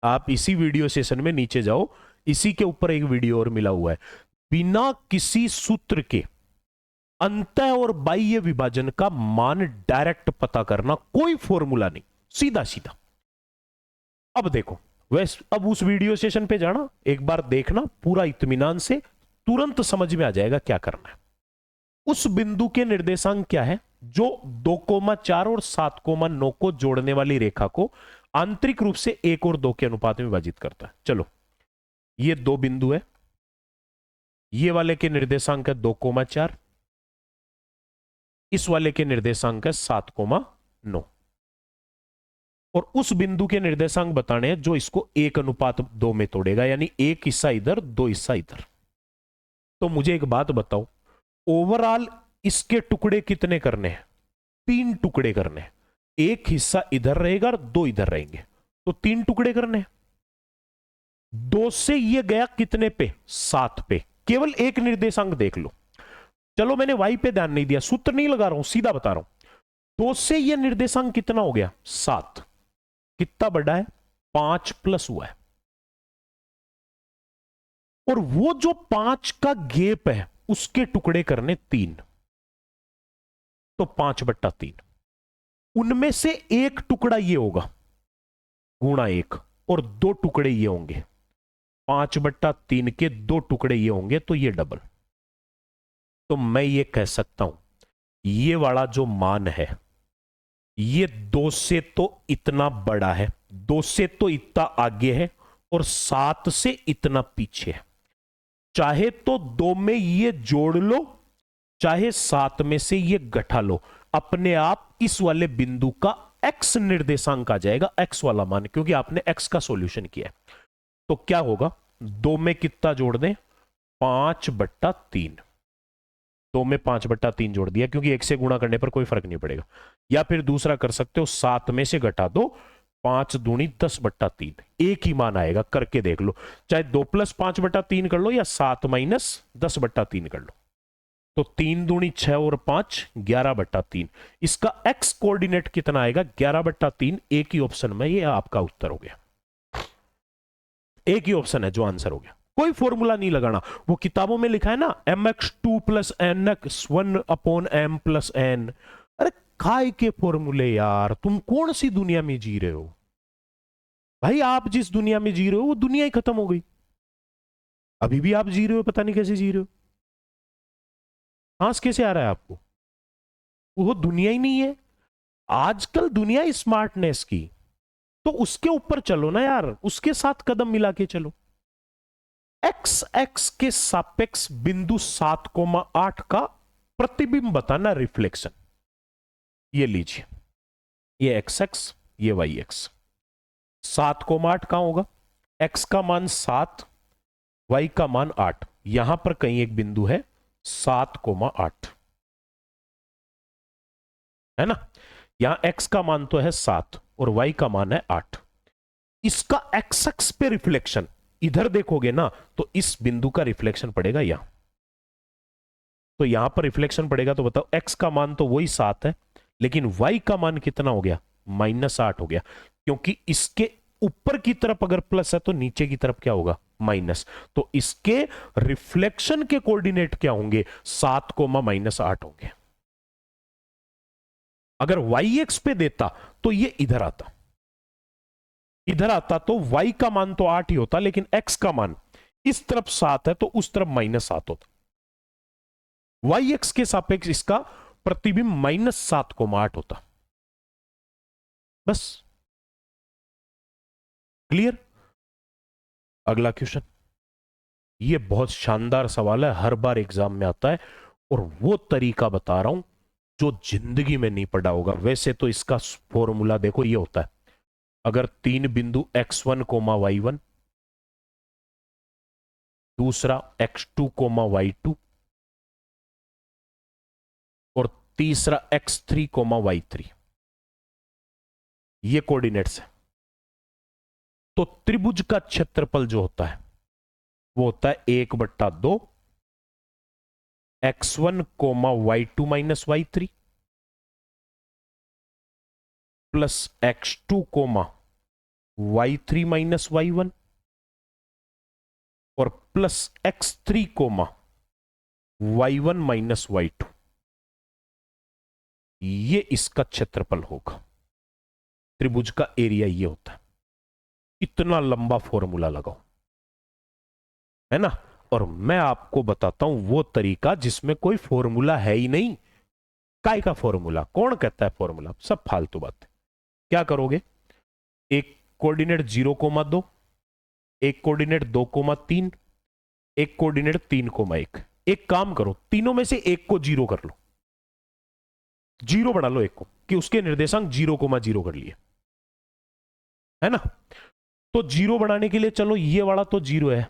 आप इसी वीडियो सेशन में नीचे जाओ, इसी के ऊपर एक वीडियो और मिला हुआ है। बिना किसी सूत्र के अंतः और बाह्य विभाजन का मान डायरेक्ट पता करना, कोई फॉर्मूला नहीं, सीधा सीधा। अब देखो, वैसे अब उस वीडियो सेशन पे जाना, एक बार देखना पूरा इत्मीनान से, तुरंत समझ में आ जाएगा क्या करना है। उस बिंदु के निर्देशांक क्या है जो 2,4 और 7,9 को जोड़ने वाली रेखा को आंतरिक रूप से 1 और 2 के अनुपात में विभाजित करता है। चलो, ये दो बिंदु है, ये वाले के निर्देशांक है 2,4, इस वाले के निर्देशांक है 7,9, और उस बिंदु के निर्देशांक बताने हैं जो इसको 1:2 में तोड़ेगा, यानी एक हिस्सा इधर 2 हिस्सा इधर। तो मुझे एक बात बताओ, ओवरऑल इसके टुकड़े कितने करने हैं? 3 टुकड़े करने हैं। एक हिस्सा इधर रहेगा और 2 इधर रहेंगे, तो 3 टुकड़े करने हैं। 2 से ये गया कितने पे, 7 पे। केवल एक निर्देशांक देख लो, चलो मैंने y पे ध्यान नहीं दिया, सूत्र नहीं लगा रहा हूं, सीधा बता रहा हूं। 2 से ये निर्देशांक कितना हो गया, 7। कितना बड़ा है, 5 प्लस हुआ है। और वो जो 5 का गेप है उसके टुकड़े करने 3, तो 5/3। उनमें से एक टुकड़ा ये होगा गुणा 1, और 2 टुकड़े ये होंगे। 5/3 के 2 टुकड़े ये होंगे, तो ये डबल। तो मैं ये कह सकता हूं ये वाला जो मान है ये 2 से तो इतना बड़ा है, 2 से तो इतना आगे है, और 7 से इतना पीछे है। चाहे तो 2 में ये जोड़ लो, चाहे 7 में से ये घटा लो, अपने आप इस वाले बिंदु का x निर्देशांक आ जाएगा, x वाला मान, क्योंकि आपने x का सॉल्यूशन किया है। तो क्या होगा, 2 में कितना जोड़ दें, 5/3। 2 में 5/3 जोड़ दिया, क्योंकि 1 से गुणा करने पर कोई फर्क नहीं पड़ेगा। या फिर दूसरा कर सकते हो, 7 में से घटा दो, 5 दूनी 10/3, एक ही मान आएगा, करके देख लो। चाहे 2 + 5/3 कर लो, या 7 - 10/3 कर लो। तो 3 दूनी 6 और 5 11/3। इसका x कोऑर्डिनेट कितना आएगा, 11/3। एक ही ऑप्शन में ये आपका उत्तर हो गया, एक ही ऑप्शन है जो आंसर हो गया। कोई फॉर्मूला नहीं लगाना, वो किताबों में लिखा है ना, mx2 + nx1/m + n। अरे काय के फॉर्मूले यार, तुम कौन सी दुनिया में जी रहे हो भाई? आप जिस दुनिया में जी रहे हो वो दुनिया ही खत्म हो गई। अभी भी आप जी रहे हो, पता नहीं कैसे जी रहे हो। सांस कैसे आ रहा है आपको? वो दुनिया ही नहीं है। आजकल दुनिया स्मार्टनेस की, तो उसके ऊपर चलो ना यार, उसके साथ कदम मिला के चलो। x के सापेक्ष बिंदु 7,8 का प्रतिबिंब बताना, रिफ्लेक्शन। ये लीजिए, ये x, ये y। 7,8 कहां होगा, x का मान 7, y का मान 8। यहां पर कहीं एक बिंदु है 7,8, है ना। यहां x का मान तो है 7 और y का मान है 8। इसका x पे रिफ्लेक्शन इधर देखोगे ना, तो इस बिंदु का रिफ्लेक्शन पड़ेगा यहां। तो यहां पर रिफ्लेक्शन पड़ेगा, तो बताओ x का मान तो वही 7 है, लेकिन y का मान कितना हो गया, -8 हो गया। क्योंकि इसके ऊपर की तरफ अगर प्लस है तो नीचे की तरफ क्या होगा, माइनस। तो इसके रिफ्लेक्शन के कोऑर्डिनेट क्या होंगे, 7, -8 होंगे। अगर y x पे देता तो ये इधर आता, इधर आता तो y का मान तो 8 ही होता, लेकिन x का मान इस तरफ 7 है तो उस तरफ -7 होता। y x के सापेक्ष इसका प्रतिबिंब -7,8 होता। बस, क्लियर। अगला क्वेश्चन, ये बहुत शानदार सवाल है, हर बार एग्जाम में आता है, और वो तरीका बता रहा हूं जो जिंदगी में नहीं पढ़ा होगा। वैसे तो इसका फॉर्मूला देखो, ये होता है, अगर 3 बिंदु x1, y1, दूसरा x2, y2, और तीसरा x3, y3, ये कोऑर्डिनेट्स है, तो त्रिभुज का क्षेत्रफल जो होता है वो होता है 1/2 x1, y2 - y3 plus x2, y3 - y1, और प्लस x3, y1 - y2। ये इसका क्षेत्रफल होगा, त्रिभुज का एरिया ये होता है। इतना लंबा फॉर्मूला लगाओ, है ना। और मैं आपको बताता हूं वो तरीका जिसमें कोई फॉर्मूला है ही नहीं। काय का फॉर्मूला, कौन कहता है फॉर्मूला, सब फालतू बात है। क्या करोगे, एक कोऑर्डिनेट 0,2, एक कोऑर्डिनेट 2,3, एक कोऑर्डिनेट 3,1। एक काम करो, तीनों में से एक को 0 कर लो, 0 बना लो एक को, कि उसके निर्देशांक 0,0 कर लिए, है ना। तो 0 बनाने के लिए चलो, ये वाला तो 0 है,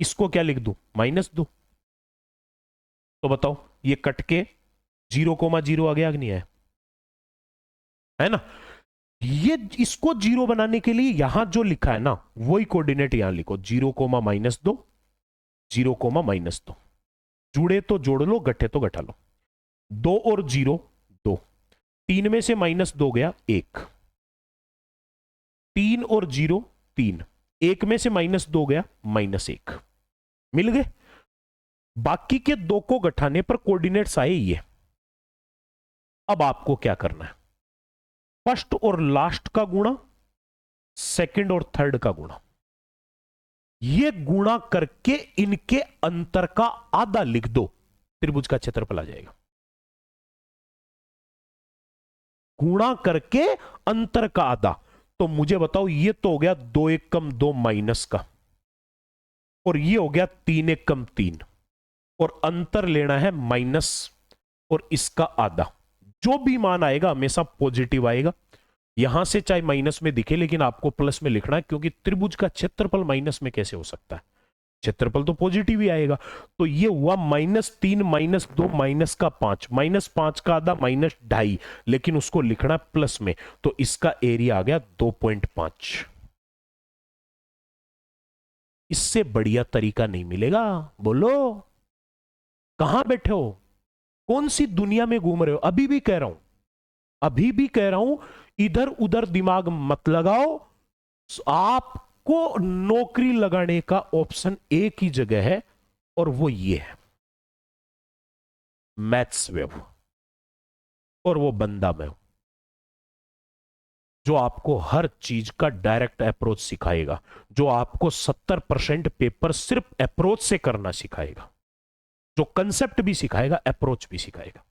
इसको क्या लिख दूं, -2। तो बताओ, ये कट के 0,0 आ गया कि नहीं आया, है ना। ये इसको जीरो बनाने के लिए यहां जो लिखा है ना वही कोऑर्डिनेट यहां लिखो, 0,-2, 0,-2। जुड़े तो जोड़ लो, घटे तो घटा लो। 2 और 0 2, 3 में से -2 गया 1, 3 और 0 3, 1 में से -2 गया -1, मिल गए। बाकी के दो को घटाने पर कोऑर्डिनेट्स आए ये। अब आपको क्या करना है, फर्स्ट और लास्ट का गुणा, सेकंड और थर्ड का गुणा, ये गुणा करके इनके अंतर का आधा लिख दो, त्रिभुज का क्षेत्रफल आ जाएगा। गुणा करके अंतर का आधा, तो मुझे बताओ ये तो हो गया 2 1 कम 2 माइनस का, और ये हो गया 3 1 कम 3, और अंतर लेना है माइनस और इसका आधा। जो भी मान आएगा हमेशा पॉजिटिव आएगा। यहां से चाहे माइनस में दिखे लेकिन आपको प्लस में लिखना है, क्योंकि त्रिभुज का क्षेत्रफल माइनस में कैसे हो सकता है, क्षेत्रफल तो पॉजिटिव ही आएगा। तो ये हुआ -3 -2 -5, -5 का आधा -2.5, लेकिन उसको लिखना प्लस में, तो इसका एरिया आ गया 2.5। इससे बढ़िया तरीका नहीं मिलेगा। बोलो कहां बैठे हो, कौन सी दुनिया में घूम रहे हो। अभी भी कह रहा हूं, अभी भी कह रहा हूं, इधर उधर दिमाग मत लगाओ। आपको नौकरी लगाने का ऑप्शन एक ही जगह है, और वो ये है, मैथ्स वेव। और वो बंदा मैं हूं जो आपको हर चीज का डायरेक्ट अप्रोच सिखाएगा, जो आपको 70% पेपर सिर्फ अप्रोच से करना सिखाएगा, जो कंसेप्ट भी सिखाएगा अप्रोच भी सिखाएगा।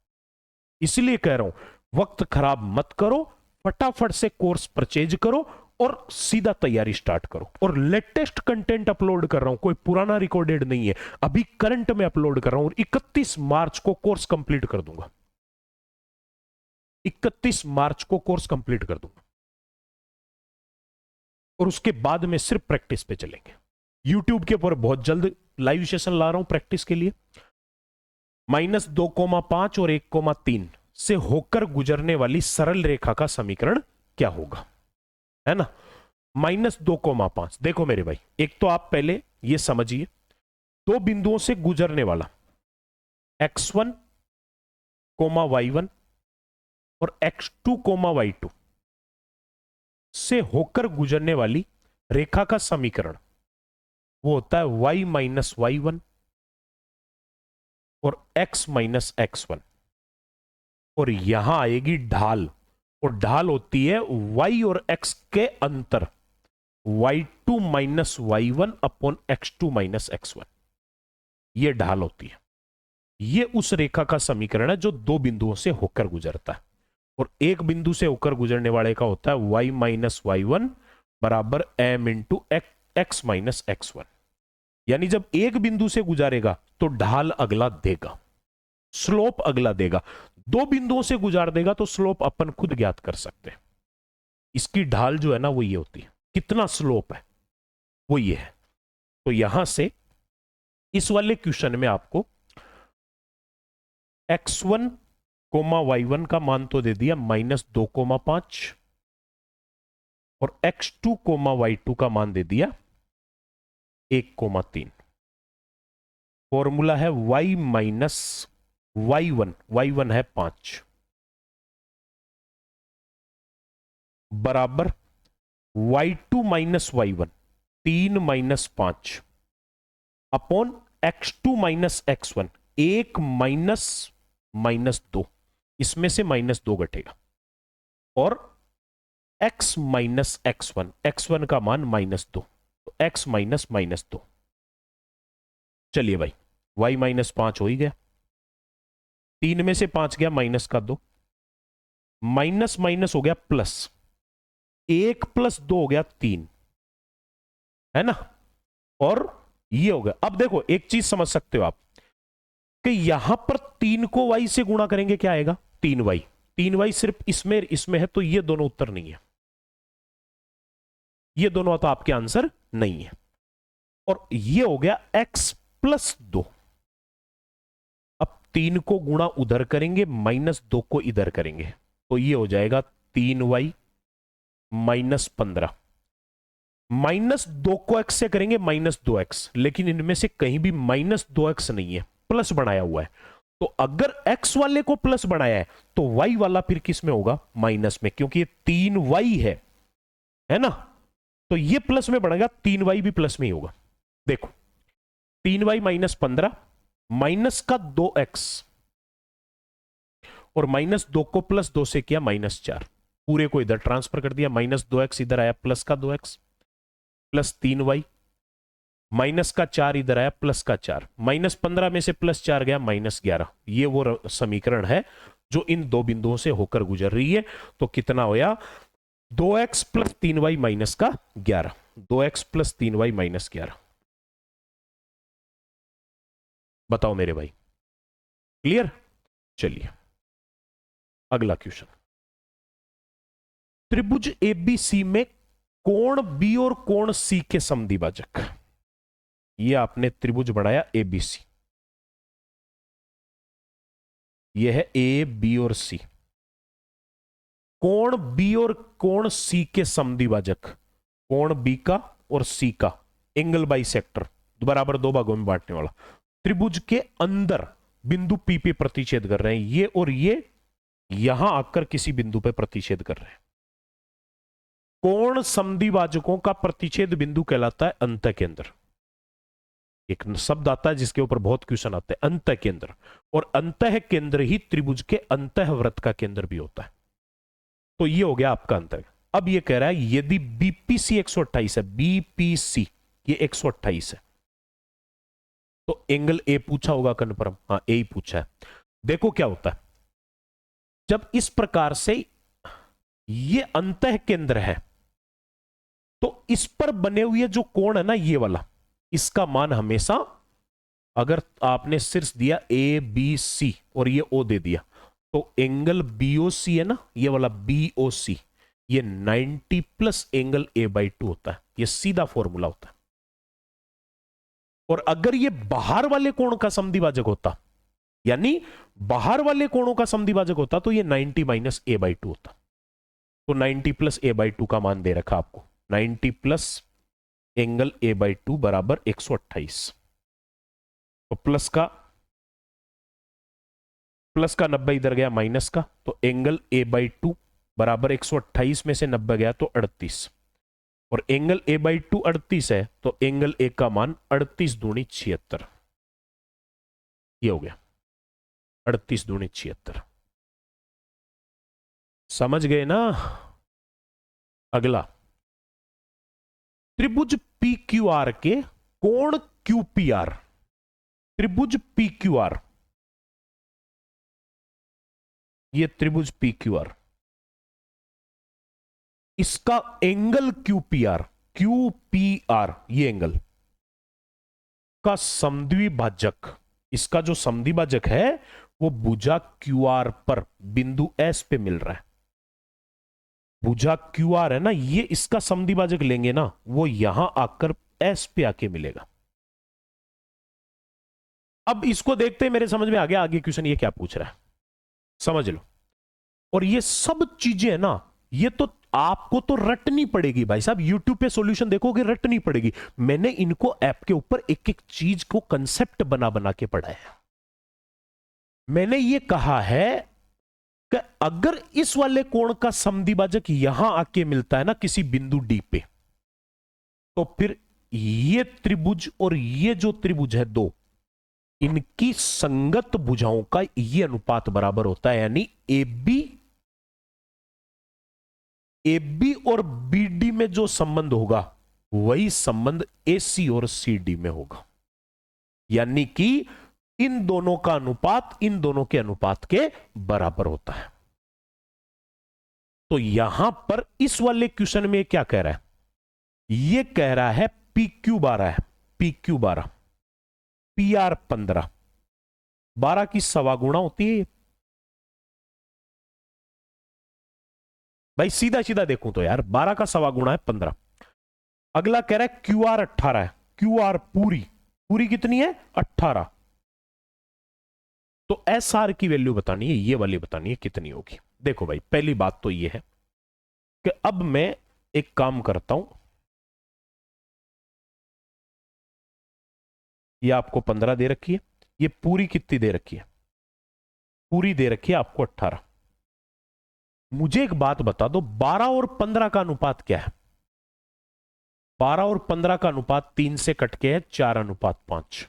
इसलिए कह रहा हूं वक्त खराब मत करो, फटाफट से कोर्स परचेज करो और सीधा तैयारी स्टार्ट करो। और लेटेस्ट कंटेंट अपलोड कर रहा हूं, कोई पुराना रिकॉर्डेड नहीं है, अभी करंट में अपलोड कर रहा हूं, और 31 मार्च को कोर्स कंप्लीट कर दूंगा। 31 मार्च को कोर्स कंप्लीट कर दूंगा, और उसके बाद में सिर्फ प्रैक्टिस पे चलेंगे। यूट्यूब के ऊपर बहुत जल्द लाइव सेशन ला रहा हूं प्रैक्टिस के लिए। -2,5 और 1,3 से होकर गुजरने वाली सरल रेखा का समीकरण क्या होगा, है ना। -2,5, देखो मेरे भाई, एक तो आप पहले ये समझिए, दो बिंदुओं से गुजरने वाला x1, y1 और x2, y2 से होकर गुजरने वाली रेखा का समीकरण वो होता है y-y1 और x-x1, और यहां आएगी ढाल, और ढाल होती है y और x के अंतर, y2 - y1 upon x2 - x1। ये ढाल होती है। ये उस रेखा का समीकरण है जो दो बिंदुओं से होकर गुजरता है, और एक बिंदु से होकर गुजरने वाले का होता है y - y1 बराबर m इंटू x - x1। यानी जब एक बिंदु से गुजारेगा तो ढाल अगला देगा, स्लोप अगला देगा। दो बिंदुओं से गुजार देगा तो स्लोप अपन खुद ज्ञात कर सकते हैं। इसकी ढाल जो है ना वो ये होती है, कितना स्लोप है वो ये है। तो यहां से इस वाले क्वेश्चन में आपको x1, y1 का मान तो दे दिया -2,5, और x2, y2 का मान दे दिया 1,3। फॉर्मूला है y - y1, y1 है 5, बराबर y2 - y1 3 - 5 upon x2 - x1 1 -2, इसमें से -2 घटेगा, और x - x1, x1 का मान -2, तो x -2। चलिए भाई, y -5 हो ही गया, 3 में से 5 गया माइनस का 2, माइनस माइनस हो गया प्लस, 1 + 2 हो गया 3, है ना। और ये हो गया। अब देखो एक चीज समझ सकते हो आप कि यहां पर 3 को y से गुणा करेंगे क्या आएगा, 3y। 3y सिर्फ इसमें है, तो ये दोनों उत्तर नहीं है, ये दोनों तो आपके आंसर नहीं है। और ये हो गया x + 2। अब 3 को गुणा उधर करेंगे, -2 को इधर करेंगे, तो ये हो जाएगा 3y -15। -2 को x से करेंगे -2x, लेकिन इनमें से कहीं भी -2x नहीं है, प्लस बनाया हुआ है। तो अगर x वाले को प्लस बनाया है तो y वाला फिर किस में होगा? माइनस में, क्योंकि ये 3y है ना। तो ये प्लस में बनेगा, 3y भी प्लस में ही होगा। देखो 3y -15 माइनस का 2x और -2 को +2 से किया -4, पूरे को इधर ट्रांसफर कर दिया, -2x इधर आया, प्लस का 2x प्लस 3y, माइनस का 4 इधर आया, प्लस का 4, -15 में से +4 गया -11। ये वो समीकरण है जो इन दो बिंदुओं से होकर गुजर रही है। तो कितना होया? 2x + 3y - 11, 2x + 3y - 11। बताओ मेरे भाई, क्लियर? चलिए अगला क्वेश्चन। त्रिभुज एबीसी में कोण बी और कोण सी के समद्विभाजक। ये आपने त्रिभुज बनाया एबीसी, ये है ए बी और सी। कोण बी और कोण सी के समद्विभाजक, कोण बी का और सी का एंगल बाइसेक्टर, बराबर दो भागों में बांटने वाला, त्रिभुज के अंदर बिंदु पी पे प्रतिच्छेद कर रहे हैं। ये और ये यहां आकर किसी बिंदु पे प्रतिच्छेद कर रहे हैं। कोण समद्विभाजकों का प्रतिच्छेद बिंदु कहलाता है अंतःकेंद्र। एक शब्द आता है जिसके ऊपर बहुत क्वेश्चन आते हैं, अंतःकेंद्र। और अंतःकेंद्र ही त्रिभुज के अंतःवृत्त का केंद्र भी होता है। तो ये हो गया आपका अंतर। अब ये कह रहा है यदि बीपीसी 128 है, बीपीसी ये 128 है, तो एंगल ए पूछा होगा कन्फर्म? हाँ ए ही पूछा है। देखो क्या होता है, जब इस प्रकार से ये अंतःकेंद्र है तो इस पर बने हुए जो कोण है ना, ये वाला, इसका मान हमेशा, अगर आपने शीर्ष दिया ए बी सी और ये ओ दे दिया, तो एंगल बीओसी है ना, ये वाला बीओसी, ये 90 प्लस एंगल a/2 होता है। ये सीधा फॉर्मूला होता है। और अगर ये बाहर वाले कोण का समद्विभाजक होता, यानी बाहर वाले कोणों का समद्विभाजक होता, तो ये 90 माइनस a/2 होता। तो 90 प्लस a/2 का मान दे रखा आपको, 90 प्लस एंगल a/2 बराबर 128। तो प्लस का 90 इधर गया माइनस का, तो एंगल a/2 बराबर 128 में से 90 गया तो 38। और एंगल a/2 38 है, तो एंगल ए का मान 38 दूनी 76। ये हो गया 38 दूनी 76। समझ गए ना? अगला, त्रिभुज PQR के कोण QPR, त्रिभुज PQR, ये त्रिभुज PQR, इसका एंगल QPR, ये एंगल का समद्विभाजक, इसका जो समद्विभाजक है वो भुजा QR पर बिंदु S पे मिल रहा है। भुजा QR है ना, ये इसका समद्विभाजक लेंगे ना, वो यहां आकर S पे आके मिलेगा। अब इसको देखते हैं मेरे समझ में आ गया आगे क्वेश्चन ये क्या पूछ रहा है, समझ लो। और ये सब चीजें है ना, ये तो आपको तो रटनी पड़ेगी भाई साहब, YouTube पे सॉल्यूशन देखोगे रटनी पड़ेगी। मैंने इनको ऐप के ऊपर एक एक चीज को कंसेप्ट बना बना के पढ़ा है। मैंने ये कहा है कि अगर इस वाले कोण का समद्विभाजक यहां आके मिलता है ना किसी बिंदु डी पे, तो फिर ये त्रिभुज और ये जो त्रिभुज है दो, इनकी संगत भुजाओं का ये अनुपात बराबर होता है। यानी AB और BD में जो संबंध होगा वही संबंध AC और CD में होगा। यानी कि इन दोनों का अनुपात इन दोनों के अनुपात के बराबर होता है। तो यहां पर इस वाले क्वेश्चन में क्या कह रहा है, ये कह रहा है PQ12 है, PQ12 PR15, 12 की सवा गुणा होती है भाई, सीधा सीधा देखूं तो यार 12 का सवा गुणा है 15। अगला कह रहा है QR 18 है, QR पूरी कितनी है 18। तो SR की वैल्यू बतानी है, ये वाली बतानी है कितनी होगी। देखो भाई पहली बात तो ये है कि अब मैं एक काम करता हूं, ये आपको 15 दे रखी है, ये पूरी कितनी दे रखी है? पूरी दे रखी है आपको 18। मुझे एक बात बता दो, 12 और 15 का अनुपात क्या है? 12 और 15 का अनुपात 3 से कट के है 4:5।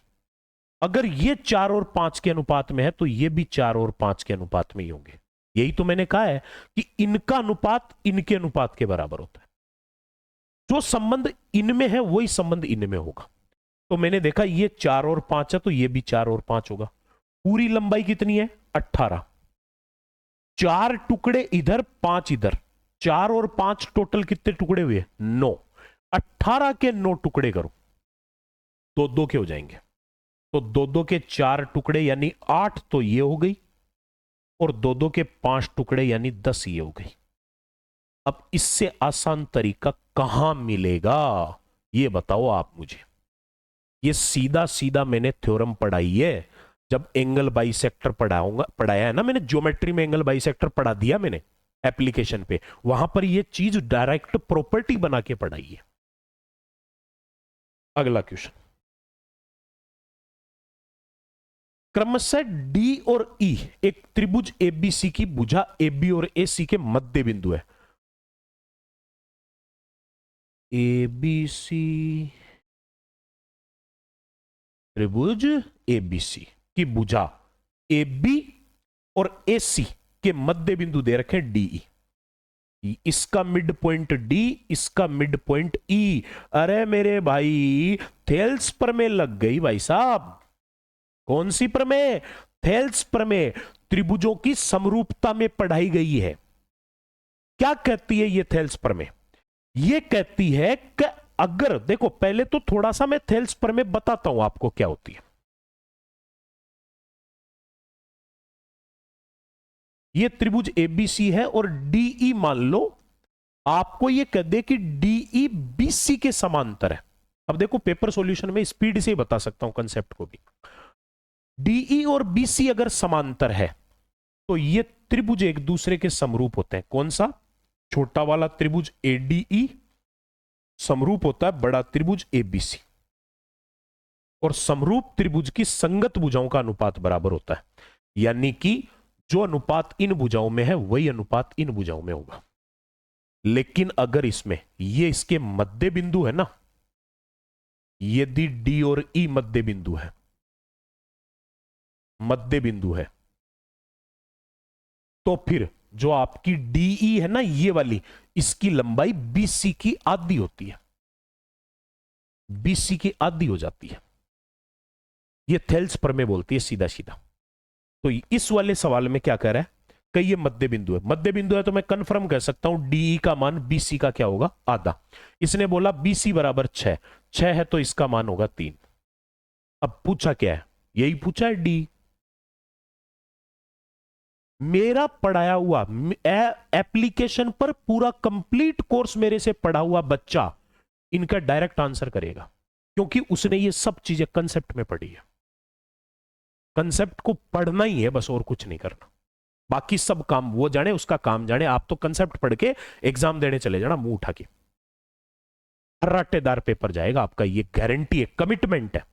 अगर ये 4 और 5 के अनुपात में है तो ये भी 4 और 5 के अनुपात में ही होंगे। यही तो मैंने कहा है कि इनका अनुपात इनके अनुपात के बराबर होता है। जो संबंध इनमें है वही संबंध इनमें होगा। तो मैंने देखा ये 4 और 5 है तो ये भी 4 और 5 होगा। पूरी लंबाई कितनी है? 18। 4 टुकड़े इधर, 5 इधर, 4 और 5 टोटल कितने टुकड़े हुए? 9। 18 के 9 टुकड़े करो, दो दो के हो जाएंगे, तो दो दो के 4 टुकड़े यानी 8, तो ये हो गई, और दो दो के 5 टुकड़े यानी 10 ये हो गई। अब इससे आसान तरीका कहां मिलेगा ये बताओ आप मुझे। ये सीधा सीधा मैंने थ्योरम पढ़ाई है, जब एंगल बाइसेक्टर पढ़ाया है ना मैंने, ज्योमेट्री में एंगल बाइसेक्टर पढ़ा दिया मैंने एप्लीकेशन पे, वहां पर ये चीज डायरेक्ट प्रॉपर्टी बना के पढ़ाई है। अगला क्वेश्चन, क्रमशः डी और ई एक त्रिभुज एबीसी की भुजा एबी और एसी के मध्य बिंदु है। एबीसी त्रिभुज एबीसी की भुजा एबी और एसी के मध्य बिंदु दे रखे डीई। इसका मिड पॉइंट डी, इसका मिड पॉइंट ई। अरे मेरे भाई थेल्स प्रमेय लग गई भाई साहब। कौन सी प्रमेय? थेल्स प्रमेय। त्रिभुजों की समरूपता में पढ़ाई गई है। क्या कहती है ये थेल्स प्रमेय? ये कहती है कि अगर देखो, पहले तो थोड़ा सा मैं थेल्स प्रमेय बताता हूं आपको क्या होती है। ये त्रिभुज एबीसी है और डीई मान लो, आपको ये कह दे कि डीई बीसी के समांतर है। अब देखो पेपर सॉल्यूशन में स्पीड से ही बता सकता हूं कंसेप्ट को भी। डीई और बीसी अगर समांतर है तो ये त्रिभुज एक दूसरे के समरूप होते हैं। कौन सा? छोटा वाला त्रिभुज एडीई समरूप होता है बड़ा त्रिभुज एबीसी, और समरूप त्रिभुज की संगत भुजाओं का अनुपात बराबर होता है। यानी कि जो अनुपात इन भुजाओं में है वही अनुपात इन भुजाओं में होगा। लेकिन अगर इसमें ये इसके मध्य बिंदु है ना, यदि डी और ई मध्य बिंदु है, मध्य बिंदु है, तो फिर जो आपकी डीई है ना ये वाली, इसकी लंबाई बीसी की आधी होती है, बीसी की आधी हो जाती है। ये थेल्स प्रमेय बोलती है सीधा सीधा। तो इस वाले सवाल में क्या कह रहा है कि ये मध्य बिंदु है। मध्य बिंदु है तो मैं कंफर्म कह सकता हूं डीई का मान बीसी का क्या होगा? आधा। इसने बोला बीसी बराबर 6, 6 है तो इसका मान होगा 3। अब पूछा क्या है? यही पूछा है डी। मेरा पढ़ाया हुआ एप्लीकेशन पर पूरा कंप्लीट कोर्स मेरे से पढ़ा हुआ बच्चा इनका डायरेक्ट आंसर करेगा, क्योंकि उसने ये सब चीजें कंसेप्ट में पढ़ी है। कंसेप्ट को पढ़ना ही है बस, और कुछ नहीं करना। बाकी सब काम वो जाने, उसका काम जाने। आप तो कंसेप्ट पढ़ के एग्जाम देने चले जाना मुंह उठा के, हर्राटेदार पेपर जाएगा आपका, ये गारंटी है, कमिटमेंट है।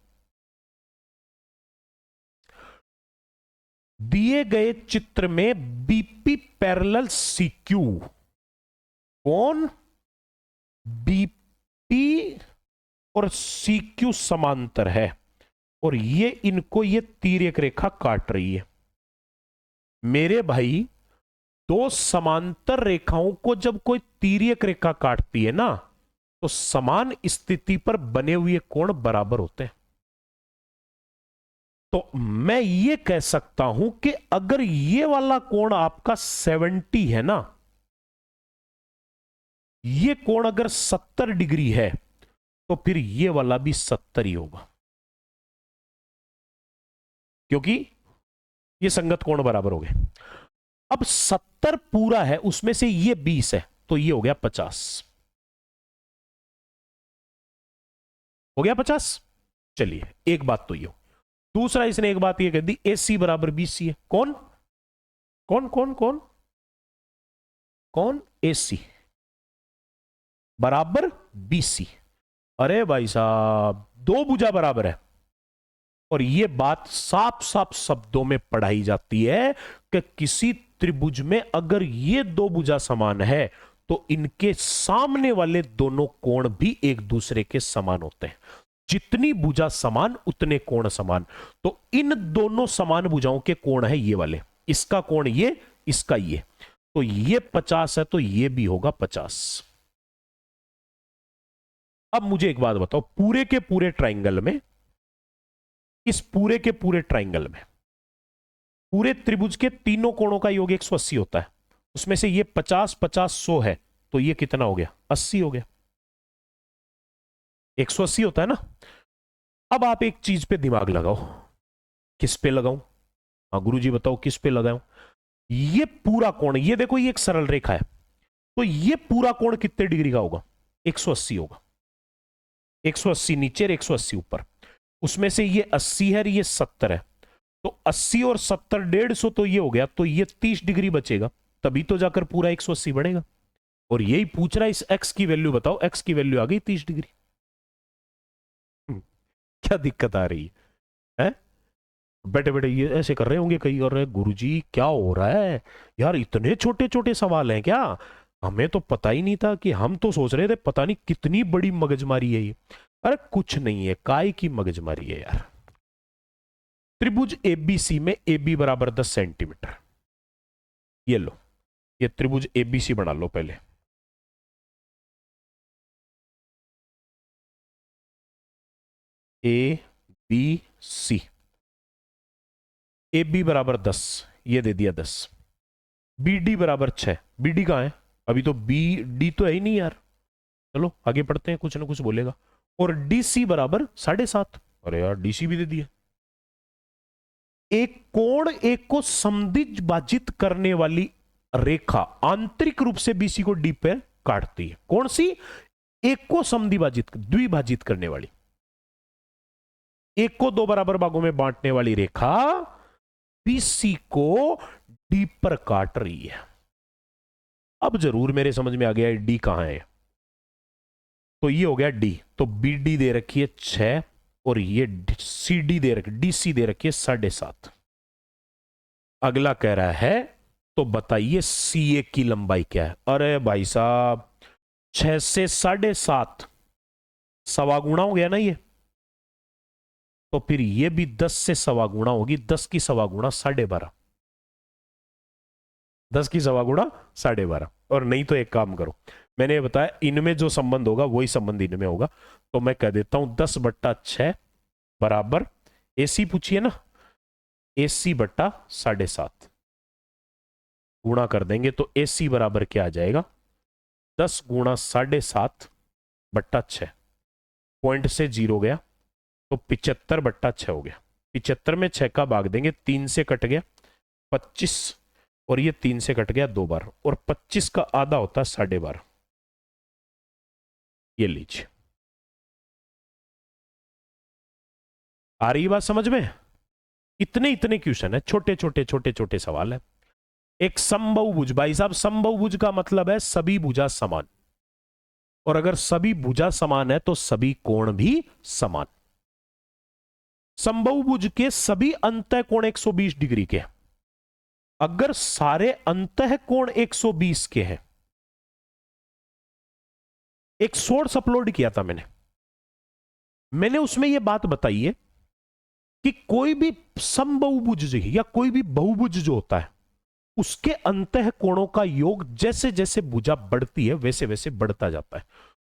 दिए गए चित्र में बीपी पैरेलल सीक्यू, कौन? बीपी और सीक्यू समांतर है, और ये इनको ये तिर्यक रेखा काट रही है। मेरे भाई दो समांतर रेखाओं को जब कोई तिर्यक रेखा काटती है ना, तो समान स्थिति पर बने हुए कोण बराबर होते हैं। तो मैं ये कह सकता हूं कि अगर ये वाला कोण आपका 70 है ना, ये कोण अगर 70 डिग्री है, तो फिर ये वाला भी 70 ही होगा, क्योंकि ये संगत कोण बराबर हो गए। अब 70 पूरा है, उसमें से ये 20 है, तो ये हो गया 50। हो गया 50। चलिए एक बात तो ये हो। दूसरा इसने एक बात ये कह दी, AC बराबर BC है। कौन कौन कौन कौन कौन? AC। बराबर BC। अरे भाई साहब, दो भुजा बराबर है। और ये बात साफ साफ शब्दों में पढ़ाई जाती है कि किसी त्रिभुज में अगर ये दो भुजा समान है तो इनके सामने वाले दोनों कोण भी एक दूसरे के समान होते हैं। जितनी भुजा समान उतने कोण समान। तो इन दोनों समान भुजाओं के कोण है ये वाले, इसका कोण ये, इसका ये। तो ये 50 है तो ये भी होगा 50। अब मुझे एक बात बताओ, पूरे के पूरे ट्राइंगल में, इस पूरे के पूरे ट्राइंगल में पूरे त्रिभुज के तीनों कोणों का योग 180 होता है। उसमें से ये 50 50 100 है तो ये कितना हो गया? 80 हो गया। 180 होता है ना। अब आप एक चीज पे दिमाग लगाओ। किस पे लगाऊं? हाँ गुरुजी बताओ किस पे लगाऊं? ये पूरा कोण, ये देखो ये एक सरल रेखा है, तो ये पूरा कोण कितने डिग्री का होगा? 180 होगा। 180 नीचे और 180 ऊपर। उसमें से ये 80 है और ये 70 है, तो 80 और 70 150 तो ये हो गया, तो ये 30 डिग्री बचेगा, तभी तो जाकर पूरा 180 बढ़ेगा। और यही पूछ रहा है, इस x की वैल्यू बताओ। x की वैल्यू आ गई 30 डिग्री। क्या दिक्कत आ रही है? बैठे बैठे ये ऐसे कर रहे होंगे कई, और गुरुजी क्या हो रहा है यार, इतने छोटे छोटे सवाल हैं क्या? हमें तो पता ही नहीं था, कि हम तो सोच रहे थे पता नहीं कितनी बड़ी मगजमारी है ये। अरे कुछ नहीं है, काय की मगजमारी है यार। त्रिभुज एबीसी में AB बराबर 10 सेंटीमीटर। ये लो, ये त्रिभुज एबीसी बना लो पहले। ABC, AB बराबर 10, ये दे दिया 10। BD बराबर 6। BD कहां है? अभी तो BD तो है ही नहीं यार। चलो आगे पढ़ते हैं, कुछ ना कुछ बोलेगा। और DC बराबर 7.5। अरे यार DC भी दे दिया। एक कोण एक को समद्विभाजित करने वाली रेखा आंतरिक रूप से BC को D पे काटती है। कौन सी? एक को समद्विभाजित, द्विभाजित करने वाली, एक को दो बराबर भागों में बांटने वाली रेखा BC को D पर काट रही है। अब जरूर मेरे समझ में आ गया D कहां है। तो ये हो गया D, तो BD दे रखी है 6 और ये CD दे रखी, DC दे रखी है 7.5। अगला कह रहा है तो बताइए CA की लंबाई क्या है? अरे भाई साहब, 6 से 7.5 सवा गुणा हो गया ना ये, तो फिर ये भी 10 से सवा गुणा होगी। 10 की सवा गुणा 12.5। 10 की सवा गुणा 12.5। और नहीं तो एक काम करो, मैंने ये बताया इनमें जो संबंध होगा वही संबंध इनमें होगा, तो मैं कह देता हूं 10/6 बराबर, AC पूछिए ना, AC बट्टा 7.5 गुणा कर देंगे तो AC बराबर क्या आ जाएगा? 10 गुणा 7.5/6। पॉइंट से 0 गया तो 75/6 हो गया। 75 में 6 का भाग देंगे, 3 से कट गया 25, और ये 3 से कट गया 2 बार, और 25 का आधा होता है 12.5। ये लीजिए, आ रही बात समझ में? इतने इतने क्वेश्चन है, छोटे छोटे छोटे छोटे सवाल है। एक समबाहुभुज, भाई साहब समबाहुभुज का मतलब है सभी भुजा समान, और अगर सभी भुजा समान है तो सभी कोण भी समान। समबाहुभुज के सभी अंतः कोण 120 डिग्री के हैं। अगर सारे अंतः कोण 120 के हैं, एक सोर्स अपलोड किया था मैंने उसमें यह बात बताई है कि कोई भी समबाहुभुज या कोई भी बहुभुज जो होता है उसके अंतः कोणों का योग जैसे जैसे भुजा बढ़ती है वैसे वैसे बढ़ता जाता है,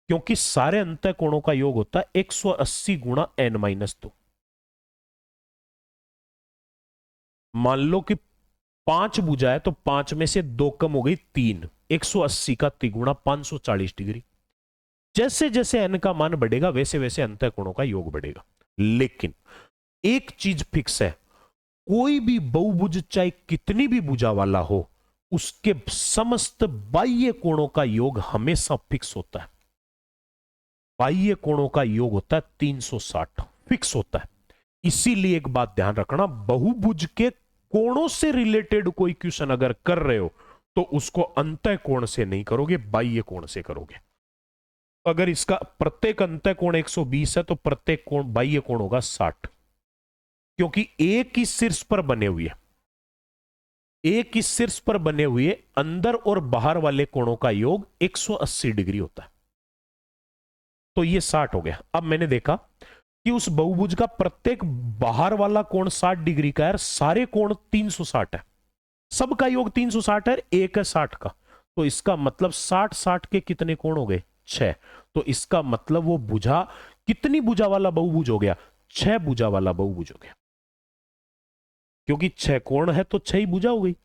क्योंकि सारे अंतः कोणों का योग होता है 180 गुणा n-2। मान लो कि 5 भुजा है तो 5 में से 2 कम हो गई 3, 180 का तिगुणा 540 डिग्री। जैसे जैसे n का मान बढ़ेगा वैसे वैसे अंतः कोणों का योग बढ़ेगा। लेकिन एक चीज फिक्स है, कोई भी बहुभुज चाहे कितनी भी भुजा वाला हो, उसके समस्त बाह्य कोणों का योग हमेशा फिक्स होता है। बाह्य कोणों का योग होता है 360, फिक्स होता है। इसीलिए एक बात ध्यान रखना, बहुभुज के कोणों से रिलेटेड कोई क्वेश्चन अगर कर रहे हो तो उसको अंतः कोण से नहीं करोगे, बाह्य कोण से करोगे। अगर इसका प्रत्येक अंतः कोण 120 है तो प्रत्येक कोण बाह्य कोण होगा 60, क्योंकि एक ही शीर्ष पर बने हुए, एक ही शीर्ष पर बने हुए अंदर और बाहर वाले कोणों का योग 180 डिग्री होता है। तो ये 60 हो गया। अब मैंने देखा कि उस बहुभुज का प्रत्येक बाहर वाला कोण 60 डिग्री का है, सारे कोण 360 है, सबका योग 360 है, एक है 60 का। तो इसका मतलब 60 के कितने कोण हो गए? 6। तो इसका मतलब वो भुजा कितनी भुजा वाला बहुभुज हो गया? 6 भुजा वाला बहुभुज हो गया, क्योंकि 6 कोण है तो 6 ही भुजा हो गई।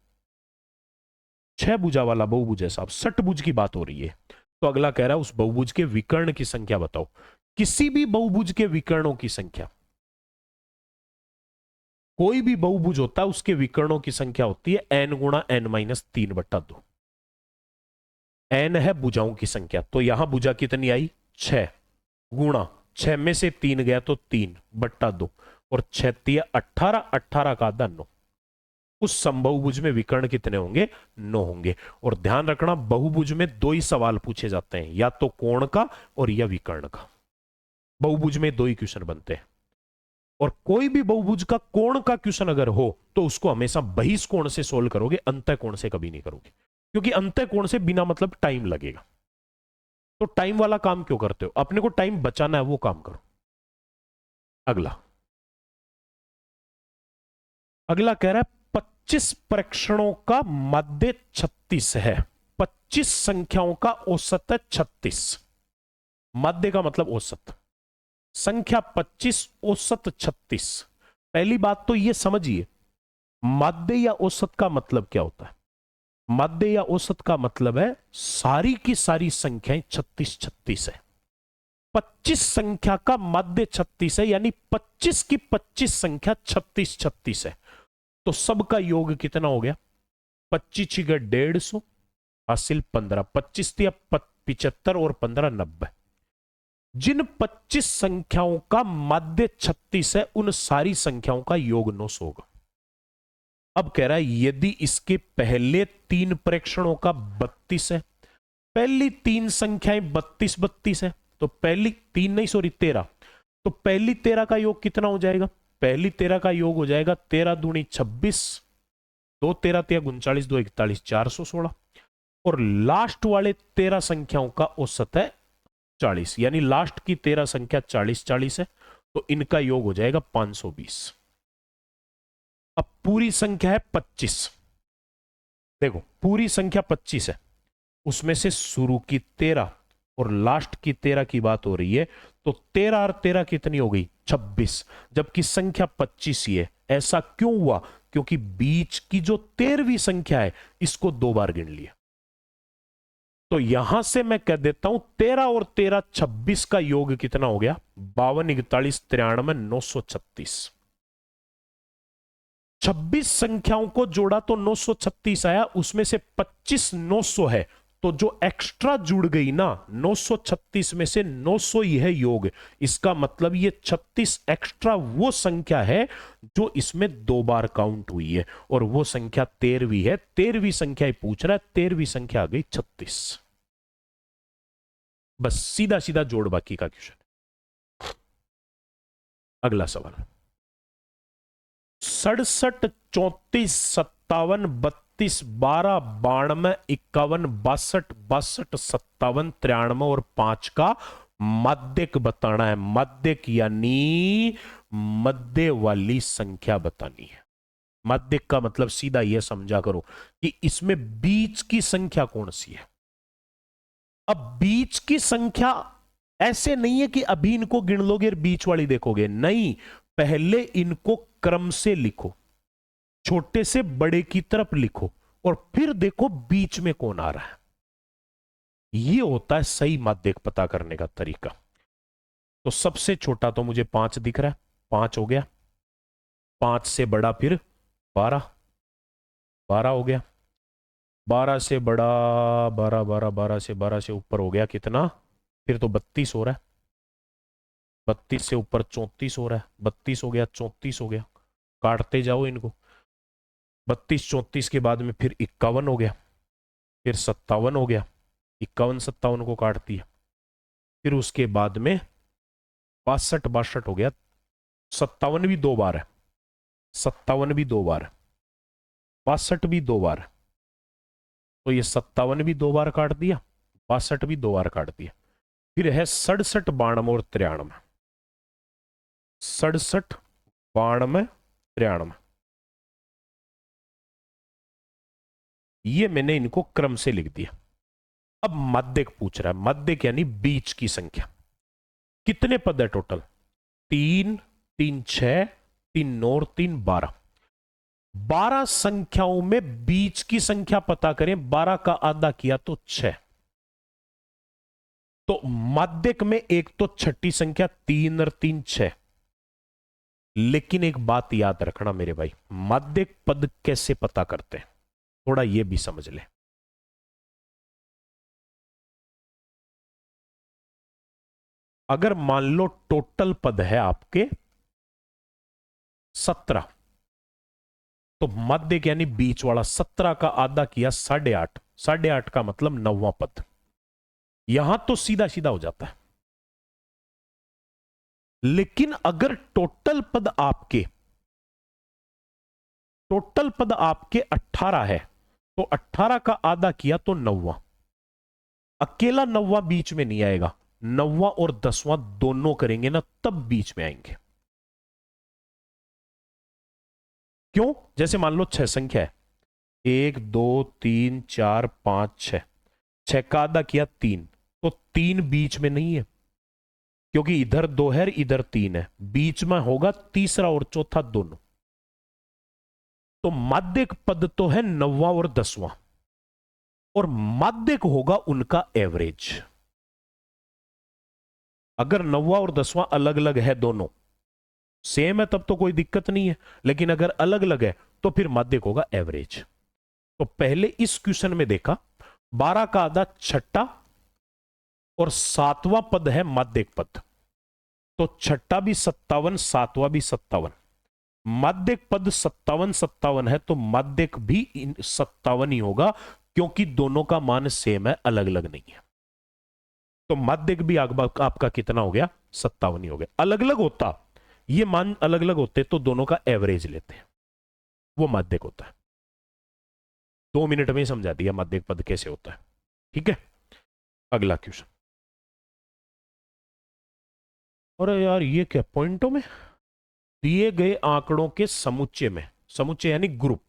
6 भुजा वाला बहुभुज है साहब, षटभुज की बात हो रही है। तो अगला कह रहा है उस बहुभुज के विकर्ण की संख्या बताओ। किसी भी बहुभुज के विकर्णों की संख्या, कोई भी बहुभुज होता है उसके विकर्णों की संख्या होती है n गुणा n-3/2। n है भुजाओं की संख्या, तो यहां भुजा कितनी आई? 6 गुणा 6 में से 3 गया तो 3/2 और 6 3 18, 18 का आधा 9। उस समबहुभुज में विकर्ण कितने होंगे? 9 होंगे। और ध्यान रखना बहुभुज में दो ही सवाल पूछे जाते हैं, या तो कोण का और या विकर्ण का। बहुभुज में दो ही क्वेश्चन बनते हैं, और कोई भी बहुभुज का कोण का क्वेश्चन अगर हो तो उसको हमेशा बहिष्कोण से सोल्व करोगे, अंतः कोण से कभी नहीं करोगे, क्योंकि अंतः कोण से बिना मतलब टाइम लगेगा। तो टाइम वाला काम क्यों करते हो? अपने को टाइम बचाना है, वो काम करो। अगला अगला कह रहा है 25 प्रेक्षणों का मध्य 36 है। 25 संख्याओं का औसत है 36। मध्य का मतलब औसत, संख्या 25, औसत 36। पहली बात तो यह समझिए, मध्य या औसत का मतलब क्या होता है? मध्य या औसत का मतलब है सारी की सारी संख्याएं 36 36 है। 25 संख्या का मध्य 36 है, यानी 25 की 25 संख्या 36 36 है। तो सबका योग कितना हो गया? 25 छिगा 150 हासिल 15, 25 या 75 और 15 90। जिन 25 संख्याओं का मध्य 36 है उन सारी संख्याओं का योग 900 होगा। अब कह रहा है यदि इसके पहले 3 प्रेक्षणों का 32 है, पहली 3 संख्याएं 32 32 है, तो पहली 3 नहीं सॉरी 13, तो पहली 13 का योग कितना हो जाएगा? पहली 13 का योग हो जाएगा 13 दूनी 26, 2 13 3 39, 2 41, 416। और लास्ट वाले 13 संख्याओं का औसत है 40, यानी लास्ट की 13 संख्या 40 40 है, तो इनका योग हो जाएगा 520। अब पूरी संख्या है 25, देखो पूरी संख्या 25 है, उसमें से शुरू की 13 और लास्ट की 13 की बात हो रही है, तो 13 और 13 कितनी हो गई? 26, जबकि संख्या 25 ही है। ऐसा क्यों हुआ? क्योंकि बीच की जो 13वीं संख्या है इसको 2 बार गिन लिया। तो यहां से मैं कह देता हूं 13 और 13 26 का योग कितना हो गया? 52 41 93 936। 26 संख्याओं को जोड़ा तो 936 आया, उसमें से 25 900 है, तो जो एक्स्ट्रा जुड़ गई ना 936 में से 900 ही है योग। इसका मतलब ये 36 एक्स्ट्रा वो संख्या है जो इसमें 2 बार काउंट हुई है, और वो संख्या 13वीं है। 13वीं संख्या ही पूछ रहा है, 13वीं संख्या आ गई 36। बस सीधा सीधा जोड़ बाकी का क्वेश्चन। अगला सवाल 67 34 57 32 12 92 51 62 62 57 93 और 5 का माध्यक बताना है। माध्यक यानी मध्य वाली संख्या बतानी है। माध्यक का मतलब सीधा यह समझा करो कि इसमें बीच की संख्या कौन सी है। अब बीच की संख्या ऐसे नहीं है कि अभी इनको गिन लोगे और बीच वाली देखोगे, नहीं, पहले इनको क्रम से लिखो, छोटे से बड़े की तरफ लिखो, और फिर देखो बीच में कौन आ रहा है। यह होता है सही माध्यक पता करने का तरीका। तो सबसे छोटा तो मुझे 5 दिख रहा है, 5 हो गया। 5 से बड़ा फिर 12, 12 हो गया। 12 से बड़ा 12 12 12 से ऊपर हो गया कितना? फिर तो 32 हो रहा है। 32 से ऊपर 34 हो रहा है। 32 हो गया, 34 हो गया, काटते जाओ इनको। 32 34 के बाद में फिर 51 हो गया, फिर 57 हो गया। 51 57 को काटती है, फिर उसके बाद में 62 62 हो गया, 57 भी 2 बार है, 57 भी 2 बार है, 62 भी 2 बार है, तो ये 57 भी 2 बार काट दिया, 62 भी 2 बार काट दिया। फिर है 67 92 और 93, 67 92 93, ये मैंने इनको क्रम से लिख दिया। अब मध्यक पूछ रहा है, मध्यक यानी बीच की संख्या। कितने पद है टोटल? 3 3 6 3 9 और 3 12। 12 संख्याओं में बीच की संख्या पता करें, 12 का आधा किया तो 6। तो मध्यक में एक तो छठी संख्या 3 और 3 6। लेकिन एक बात याद रखना मेरे भाई, मध्यक पद कैसे पता करते हैं, थोड़ा यह भी समझ ले। अगर मान लो टोटल पद है आपके 17, तो मध्यक यानी बीच वाला 17 का आधा किया 8.5, 8.5 का मतलब 9वां पद। यहां तो सीधा सीधा हो जाता है। लेकिन अगर टोटल पद आपके 18 है, तो 18 का आधा किया तो 9वां। अकेला 9वां बीच में नहीं आएगा, 9वां और 10वां दोनों करेंगे ना, तब बीच में आएंगे। क्यों? जैसे मान लो 6 संख्या है, 1 2 3 4 5 6, 6 का आधा किया 3, तो 3 बीच में नहीं है, क्योंकि इधर 2 है इधर 3 है, बीच में होगा तीसरा और चौथा दोनों। तो मध्यक पद तो है 9वां और 10वां, और मध्यक होगा उनका एवरेज। अगर 9वां और 10वां अलग अलग है, दोनों सेम है, तब तो कोई दिक्कत नहीं है। लेकिन अगर अलग अलग है तो फिर मध्यक होगा एवरेज। तो पहले इस क्वेश्चन में देखा, 12 का आधा छठा और 7वां पद है मध्यक पद, तो छठा भी 57, 7वां भी 57। मध्यक पद 57 57 है, तो मध्यक भी 57 ही होगा, क्योंकि दोनों का मान सेम है, अलग अलग नहीं है। तो मध्यक भी आपका कितना हो गया? 57 ही हो गया। अलग अलग होता, ये मान अलग अलग होते तो दोनों का एवरेज लेते हैं, वो मध्यक होता है। 2 मिनट में ही समझा दिया मध्यक पद कैसे होता है। ठीक है, अगला क्वेश्चन। अरे यार ये क्या, पॉइंटों में दिए गए आंकड़ों के समुच्चय में, समुच्चय यानी ग्रुप,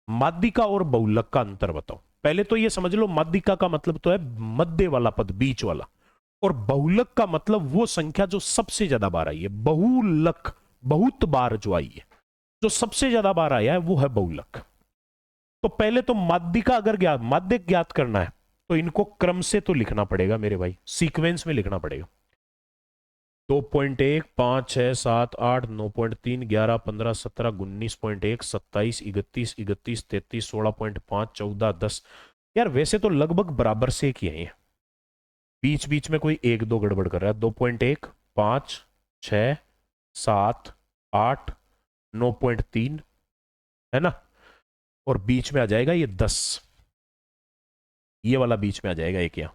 माध्यिका और बहुलक का अंतर बताओ। पहले तो ये समझ लो, माध्यिका का मतलब तो है मध्य वाला पद, बीच वाला, और बहुलक का मतलब वो संख्या जो सबसे ज्यादा बार आई है। बहुलक बहुत बार जो आई है, जो सबसे ज्यादा बार आया है, वो है बहुलक। तो पहले तो माध्यिका अगर माध्यक ज्ञात करना है, तो इनको क्रम से तो लिखना पड़ेगा मेरे भाई, सीक्वेंस में लिखना पड़ेगा। 2.1 5 6 7 8 9.3 11 15 17 19.1 27 31 31 33 16.5 14 10। यार वैसे तो लगभग बराबर से किए हैं, बीच बीच में कोई 1 2 गड़बड़ कर रहा है। 2.1 5 6 7 8 9.3 है ना, और बीच में आ जाएगा ये 10, ये वाला बीच में आ जाएगा एक यहाँ,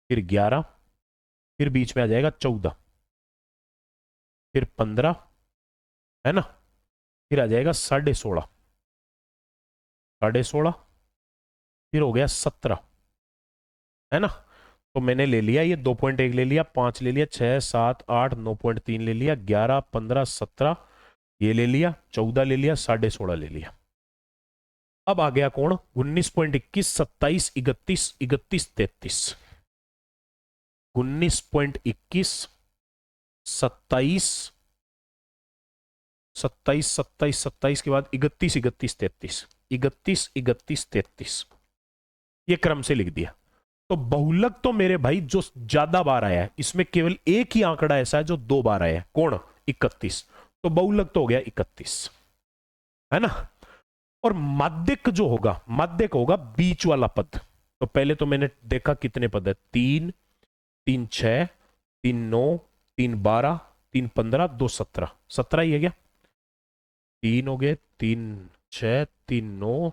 फिर 11, फिर बीच में आ जाएगा 14, फिर 15 है ना, फिर आ जाएगा 16.5, 16.5, फिर हो गया 17 है ना। तो मैंने ले लिया ये 2.1 ले लिया, 5 ले लिया, 6 7 8 9.3 ले लिया, 11 15 17 ये ले लिया, 14 ले लिया, 16.5 ले लिया। अब आ गया कौन? 19.21 27 31 31 33। 19.21 27 27 27 27 के बाद 31 31 33 31 31 33, ये क्रम से लिख दिया। तो बहुलक तो मेरे भाई जो ज्यादा बार आया है, इसमें केवल एक ही आंकड़ा ऐसा है जो 2 बार आया है, कौन? 31। तो बहुलक तो हो गया 31 है ना। और माध्यक जो होगा, माध्यक होगा बीच वाला पद। तो पहले तो मैंने देखा कितने पद है, 3 3 6 3 9 3 12 3 15 2 17, 17 ही है क्या? 3 हो गए, 3 6 3 9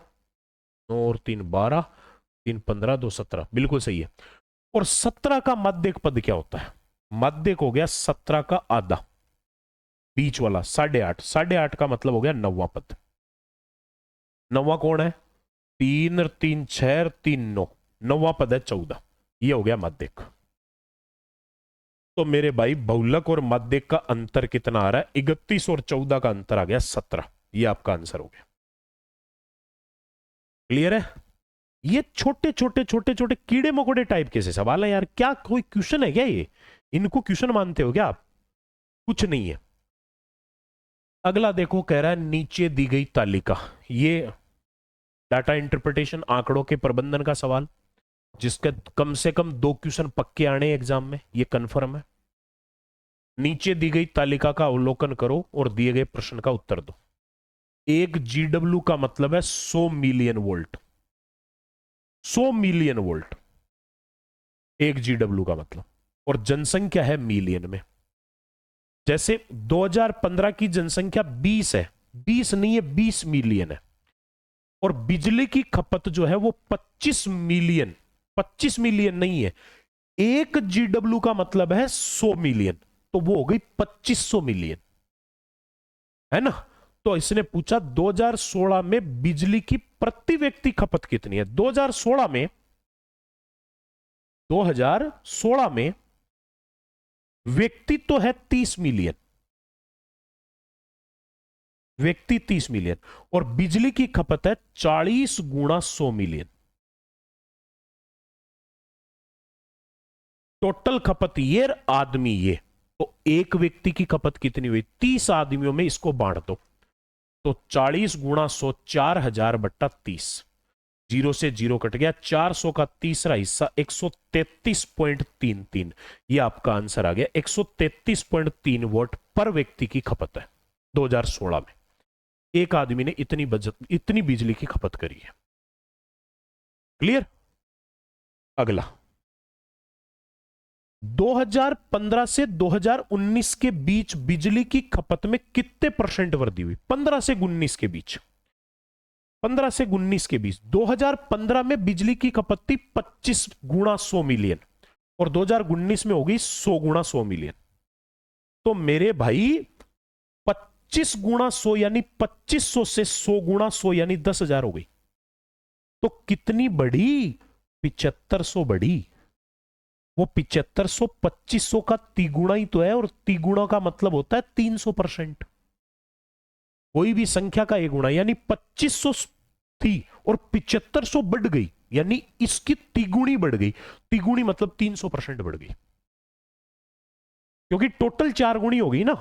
9 और 3 12 3 15 2 17, बिल्कुल सही है। और 17 का माध्यक पद क्या होता है? माध्यक हो गया 17 का आधा, बीच वाला 8.5, 8.5 का मतलब हो गया 9वां पद। 9वां कौन है? 3 3 6 3 9, 9वां पद है 14, ये हो गया माध्यक। तो मेरे भाई बहुलक और माध्यक का अंतर कितना आ रहा है? 31 और 14 का अंतर आ गया 17, ये आपका आंसर हो गया। क्लियर है? ये छोटे छोटे छोटे छोटे कीड़े मकोड़े टाइप के से सवाल है यार, क्या कोई क्वेश्चन है क्या ये? इनको क्वेश्चन मानते हो क्या आप? कुछ नहीं है। अगला देखो, कह रहा है नीचे दी गई तालिका, ये डाटा इंटरप्रिटेशन आंकड़ों के प्रबंधन का सवाल, जिसके कम से कम 2 क्वेश्चन पक्के आने एग्जाम में, ये कंफर्म है। नीचे दी गई तालिका का अवलोकन करो और दिए गए प्रश्न का उत्तर दो। एक जीडब्ल्यू का मतलब है 100 मिलियन वोल्ट, 100 मिलियन वोल्ट एक जीडब्ल्यू का मतलब, और जनसंख्या है मिलियन में। जैसे 2015 की जनसंख्या 20 है, 20 नहीं है 20 मिलियन है, और बिजली की खपत जो है वो 25 मिलियन, 25 मिलियन नहीं है, एक जीडब्ल्यू का मतलब है 100 मिलियन, तो वो हो गई 2500 मिलियन, है ना? तो इसने पूछा 2016 में बिजली की प्रति व्यक्ति खपत कितनी है। 2016 में व्यक्ति तो है 30 मिलियन, व्यक्ति 30 मिलियन, और बिजली की खपत है 40 गुणा 100 मिलियन। टोटल खपत ये आदमी ये, तो एक व्यक्ति की खपत कितनी हुई? 30 आदमियों में इसको बांट दो, तो 40 गुणा 100, 4000 बट्टा 30, जीरो से जीरो कट गया, 400 का तीसरा हिस्सा 133.33, ये आपका आंसर आ गया। 133.3 वोट पर व्यक्ति की खपत है 2016 में, एक आदमी ने इतनी बिजली की खपत करी है। क्लियर? अगला, 2015 से 2019 के बीच बिजली की खपत में कितने परसेंट वृद्धि हुई? 15 से 19 के बीच, 15 से 19 के बीच 2015 में बिजली की खपत थी 25 गुणा 100 मिलियन, और 2019 में होगी 100 गुणा 100 मिलियन। तो मेरे भाई 25 गुणा 100 यानी 2500 से 100 गुणा 100 यानी 10,000 हो गई। तो कितनी बढ़ी? 7500 बढ़ी। वो 7500 2500 का तिगुना ही तो है, और तिगुना का मतलब होता है 300%। कोई भी संख्या का एक गुणा, यानी 2500 थी और 7500 बढ़ गई, यानी इसकी तिगुनी बढ़ गई। तिगुनी मतलब 300% बढ़ गई, क्योंकि टोटल 4 गुणी हो गई ना,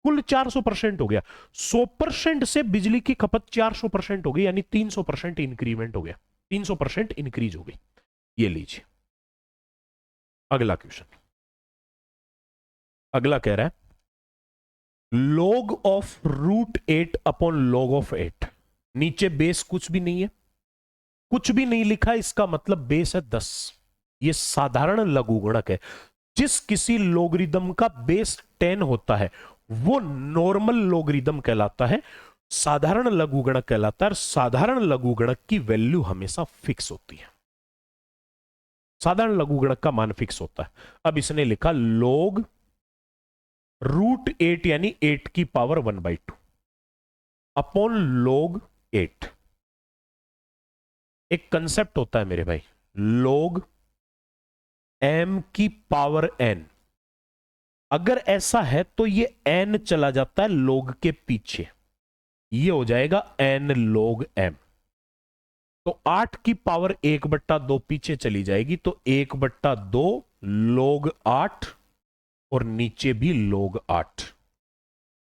कुल 400% हो गया। 100% से बिजली की खपत 400% हो गई, यानी 300% इंक्रीमेंट हो गया, 300% इंक्रीज हो गई। ये लीजिए अगला क्वेश्चन। अगला कह रहा है log of √8 upon log of 8। नीचे बेस कुछ भी नहीं है, कुछ भी नहीं लिखा, इसका मतलब बेस है 10। ये साधारण लघुगणक है। जिस किसी लोगरिदम का बेस 10 होता है वो नॉर्मल लोगरिदम कहलाता है, साधारण लघुगणक कहलाता है। साधारण लघुगणक की वैल्यू हमेशा फिक्स होती है, साधारण लघुगणक का मान फिक्स होता है। अब इसने लिखा log √8 यानी 8 की पावर 1/2 अपॉन log 8। एक कंसेप्ट होता है मेरे भाई, log m की पावर n। अगर ऐसा है तो ये n चला जाता है log के पीछे, ये हो जाएगा n log m। तो 8 की पावर 1/2 पीछे चली जाएगी, तो 1/2 log 8, और नीचे भी log 8।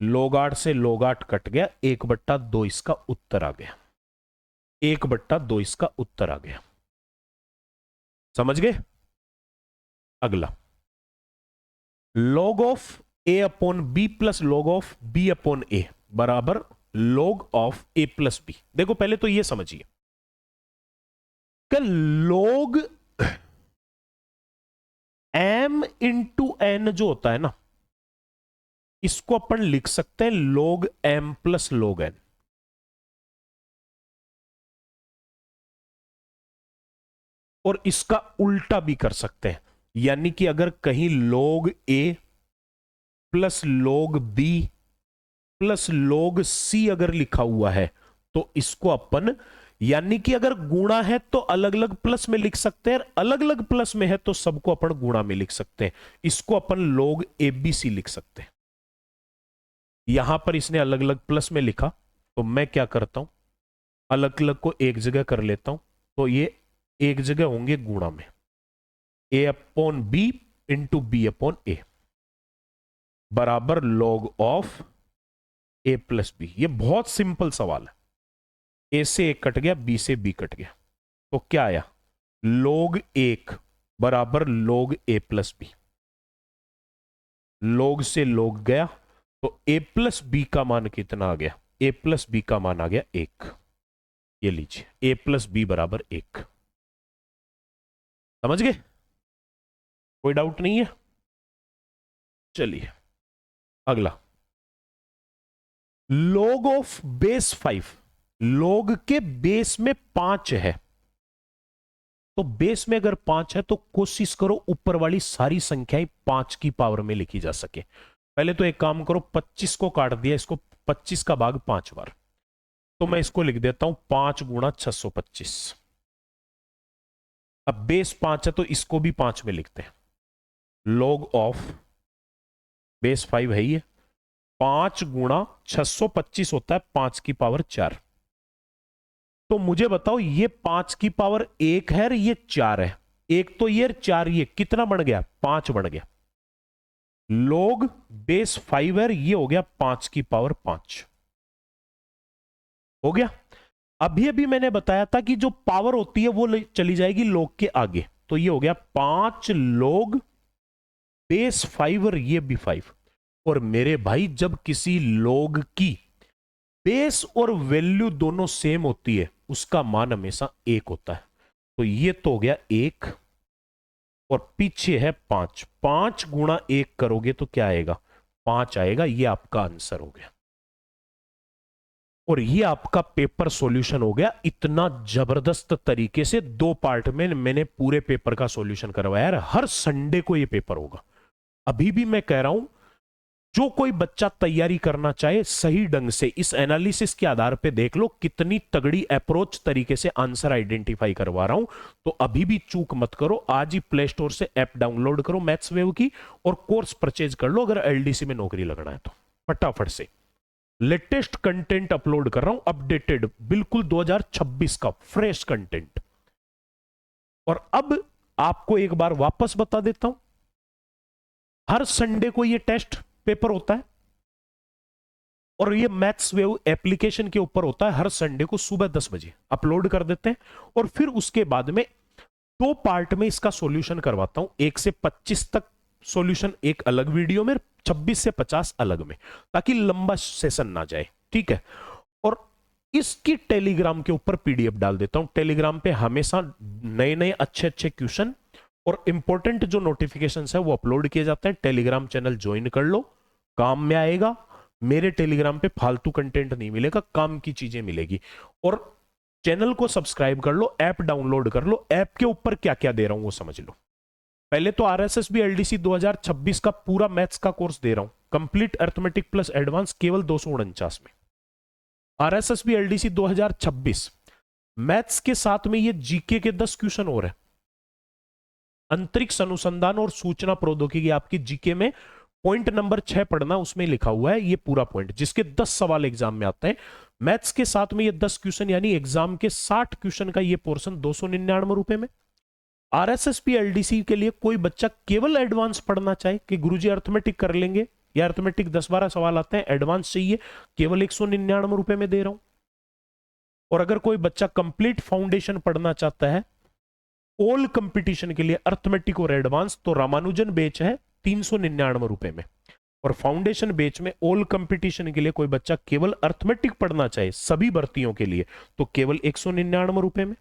log 8 से log 8 कट गया, 1/2 इसका उत्तर आ गया, 1/2 इसका उत्तर आ गया। समझ गए? अगला, log of a upon B plus log of b upon a बराबर log of a plus b। देखो पहले तो ये समझिए कि log m इंटू n जो होता है ना, इसको अपन लिख सकते हैं log m plus log n। और इसका उल्टा भी कर सकते हैं, यानी कि अगर कहीं log a plus log b plus log c अगर लिखा हुआ है तो इसको अपन, यानी कि अगर गुणा है तो अलग अलग प्लस में लिख सकते हैं, अलग अलग प्लस में है तो सबको अपन गुणा में लिख सकते हैं। इसको अपन log abc लिख सकते हैं। यहां पर इसने अलग अलग प्लस में लिखा तो मैं क्या करता हूं, अलग अलग को एक जगह कर लेता हूं, तो ये एक जगह होंगे गुणा में, a upon B into B upon A बराबर log of a plus B. ये बहुत सिंपल सवाल है। ए से एक कट गया, बी से बी कट गया, तो क्या आया, log 1 बराबर log a plus B. log से log गया तो a प्लस बी का मान कितना आ गया, a प्लस बी का मान आ गया 1। ये लीजिए a प्लस बी बराबर 1। समझ गए, कोई डाउट नहीं है। चलिए अगला, log ऑफ बेस 5, log के बेस में 5 है, तो बेस में अगर 5 है तो कोशिश करो ऊपर वाली सारी संख्याएं 5 की पावर में लिखी जा सके। पहले तो एक काम करो, 25 को काट दिया, इसको 25 का भाग 5 बार, तो मैं इसको लिख देता हूं 5 गुणा 625। अब बेस 5 है तो इसको भी 5 में लिखते हैं। log ऑफ बेस 5 है ये, 5 गुणा 625 होता है 5 की पावर 4। तो मुझे बताओ ये 5 की पावर 1 है, ये 4 है, एक तो ये 4, ये कितना बन गया, 5 बन गया। log बेस 5 है, ये हो गया 5 की पावर 5 हो गया। अभी अभी मैंने बताया था कि जो पावर होती है वो चली जाएगी log के आगे, तो ये हो गया 5 log बेस 5 और ये भी 5। और मेरे भाई जब किसी log की बेस और वैल्यू दोनों सेम होती है उसका मान हमेशा 1 होता है, तो ये तो हो गया 1 और पीछे है 5। 5 गुणा 1 करोगे तो क्या आएगा, 5 आएगा। ये आपका आंसर हो गया और ये आपका पेपर सॉल्यूशन हो गया। इतना जबरदस्त तरीके से 2 पार्ट में मैंने पूरे पेपर का सॉल्यूशन करवाया है। हर संडे को ये पेपर होगा। अभी भी मैं कह रहा हूं, जो कोई बच्चा तैयारी करना चाहे सही ढंग से इस एनालिसिस के आधार पे देख लो कितनी तगड़ी अप्रोच तरीके से आंसर आइडेंटिफाई करवा रहा हूं। तो अभी भी चूक मत करो, आज ही प्ले स्टोर से ऐप डाउनलोड करो मैथ्सवेव की और कोर्स परचेज कर लो अगर एलडीसी में नौकरी लगना है तो। फटाफट से लेटेस्ट कंटेंट अपलोड कर रहा हूं, अपडेटेड बिल्कुल 2026 का फ्रेश कंटेंट। और अब आपको एक बार वापस बता देता हूं, हर संडे को ये टेस्ट पेपर होता है और ये मैथ्सवेव एप्लीकेशन के ऊपर होता है। हर संडे को सुबह 10 बजे अपलोड कर देते हैं और फिर उसके बाद में 2 पार्ट में इसका सॉल्यूशन करवाता हूं, 1 से 25 तक सॉल्यूशन एक अलग वीडियो में, 26 से 50 अलग में, ताकि लंबा सेशन ना जाए, ठीक है। और इसकी टेलीग्राम के ऊपर पीडीएफ डाल देता हूं। टेलीग्राम पे हमेशा नए नए अच्छे अच्छे क्वेश्चन और इंपॉर्टेंट जो नोटिफिकेशंस है वो अपलोड किए जाते हैं। टेलीग्राम चैनल ज्वाइन कर लो, काम में आएगा। मेरे टेलीग्राम पे फालतू कंटेंट नहीं मिलेगा, काम की चीजें मिलेगी। और चैनल को सब्सक्राइब कर लो, ऐप डाउनलोड कर लो। ऐप के ऊपर क्या क्या दे रहा हूं वो समझ लो। पहले तो आरएसएसबी एलडीसी 2026 का पूरा मैथ्स का कोर्स दे रहा हूं, कंप्लीट अर्थमेटिक प्लस एडवांस, केवल 249 में। आरएसएसबी एलडीसी 2026 मैथ्स के साथ में ये जीके के 10 क्वेश्चन और है। अंतरिक्ष अनुसंधान और सूचना प्रौद्योगिकी आपकी जीके में पॉइंट नंबर 6 पढ़ना, उसमें लिखा हुआ है ये पूरा पॉइंट, जिसके 10 सवाल एग्जाम में आते हैं। मैथ्स के साथ में ये 10 क्वेश्चन, यानी एग्जाम के 60 क्वेश्चन का ये पोर्शन 299 रुपए में। आरएसएसबी एलडीसी के लिए कोई बच्चा केवल एडवांस पढ़ना चाहे कि गुरुजी अर्थमेटिक कर लेंगे या अर्थमेटिक 10-12 सवाल आते हैं, एडवांस चाहिए, केवल 199 रुपए में दे रहा हूं। और अगर कोई बच्चा कंप्लीट फाउंडेशन पढ़ना चाहता है ऑल कंपटीशन के लिए अर्थमेटिक और एडवांस, तो रामानुजन बेच है 399 रुपए में। और फाउंडेशन बेच में ऑल कंपटीशन के लिए कोई बच्चा केवल अर्थमेटिक पढ़ना चाहे सभी भर्तियों के लिए, तो केवल 199 रुपए में।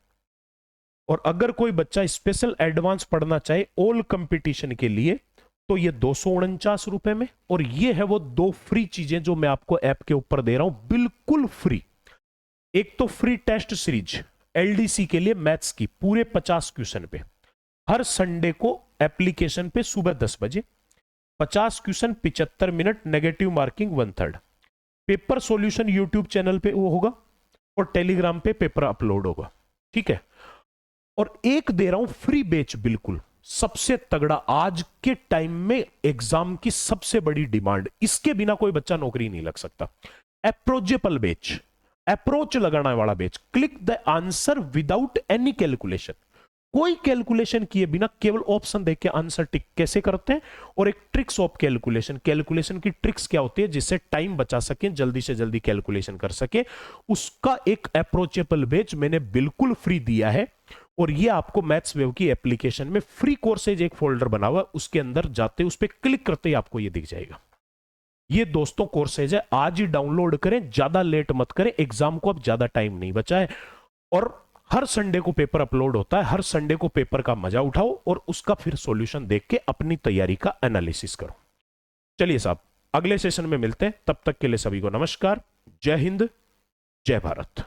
और अगर कोई बच्चा स्पेशल एडवांस पढ़ना चाहे ऑल कंपटीशन के लिए, तो ये 249 रुपए में। और ये है वो 2 फ्री चीजें जो मैं आपको ऐप के ऊपर दे रहा हूं, बिल्कुल फ्री। एक तो फ्री टेस्ट सीरीज एलडीसी के लिए मैथ्स की पूरे 50 क्वेश्चन पे हर संडे को एप्लीकेशन पे सुबह 10 बजे 50 question 75 minute, negative marking 1/3। Paper solution YouTube channel पे वो होगा और टेलीग्राम पे पेपर अपलोड होगा, ठीक है। और एक दे रहा हूं फ्री बैच, बिल्कुल सबसे तगड़ा, आज के टाइम में एग्जाम की सबसे बड़ी डिमांड, इसके बिना कोई बच्चा नौकरी नहीं लग सकता। अप्रोचेबल बैच, अप्रोच लगाने वाला batch, click the answer without any calculation, कोई कैलकुलेशन किए बिना केवल ऑप्शन देख के आंसर टिक कैसे करते हैं, और एक ट्रिक्स ऑफ कैलकुलेशन, कैलकुलेशन की ट्रिक्स क्या होती है जिससे टाइम बचा सके, जल्दी से जल्दी कैलकुलेशन कर सके, उसका एक अप्रोचेबल बैच मैंने बिल्कुल फ्री दिया है। और ये आपको मैथ्स वेव की एप्लीकेशन में फ्री कोर्सेज एक फोल्डर बना हुआ है, उसके अंदर जाते उस पर क्लिक करते ही आपको ये दिख जाएगा। ये दोस्तों कोर्सेज है, आज ही डाउनलोड करें, ज्यादा लेट मत करें, एग्जाम को अब ज्यादा टाइम नहीं बचा है। और हर संडे को पेपर अपलोड होता है, हर संडे को पेपर का मजा उठाओ और उसका फिर सॉल्यूशन देख के अपनी तैयारी का एनालिसिस करो। चलिए साहब, अगले सेशन में मिलते हैं, तब तक के लिए सभी को नमस्कार, जय हिंद, जय भारत।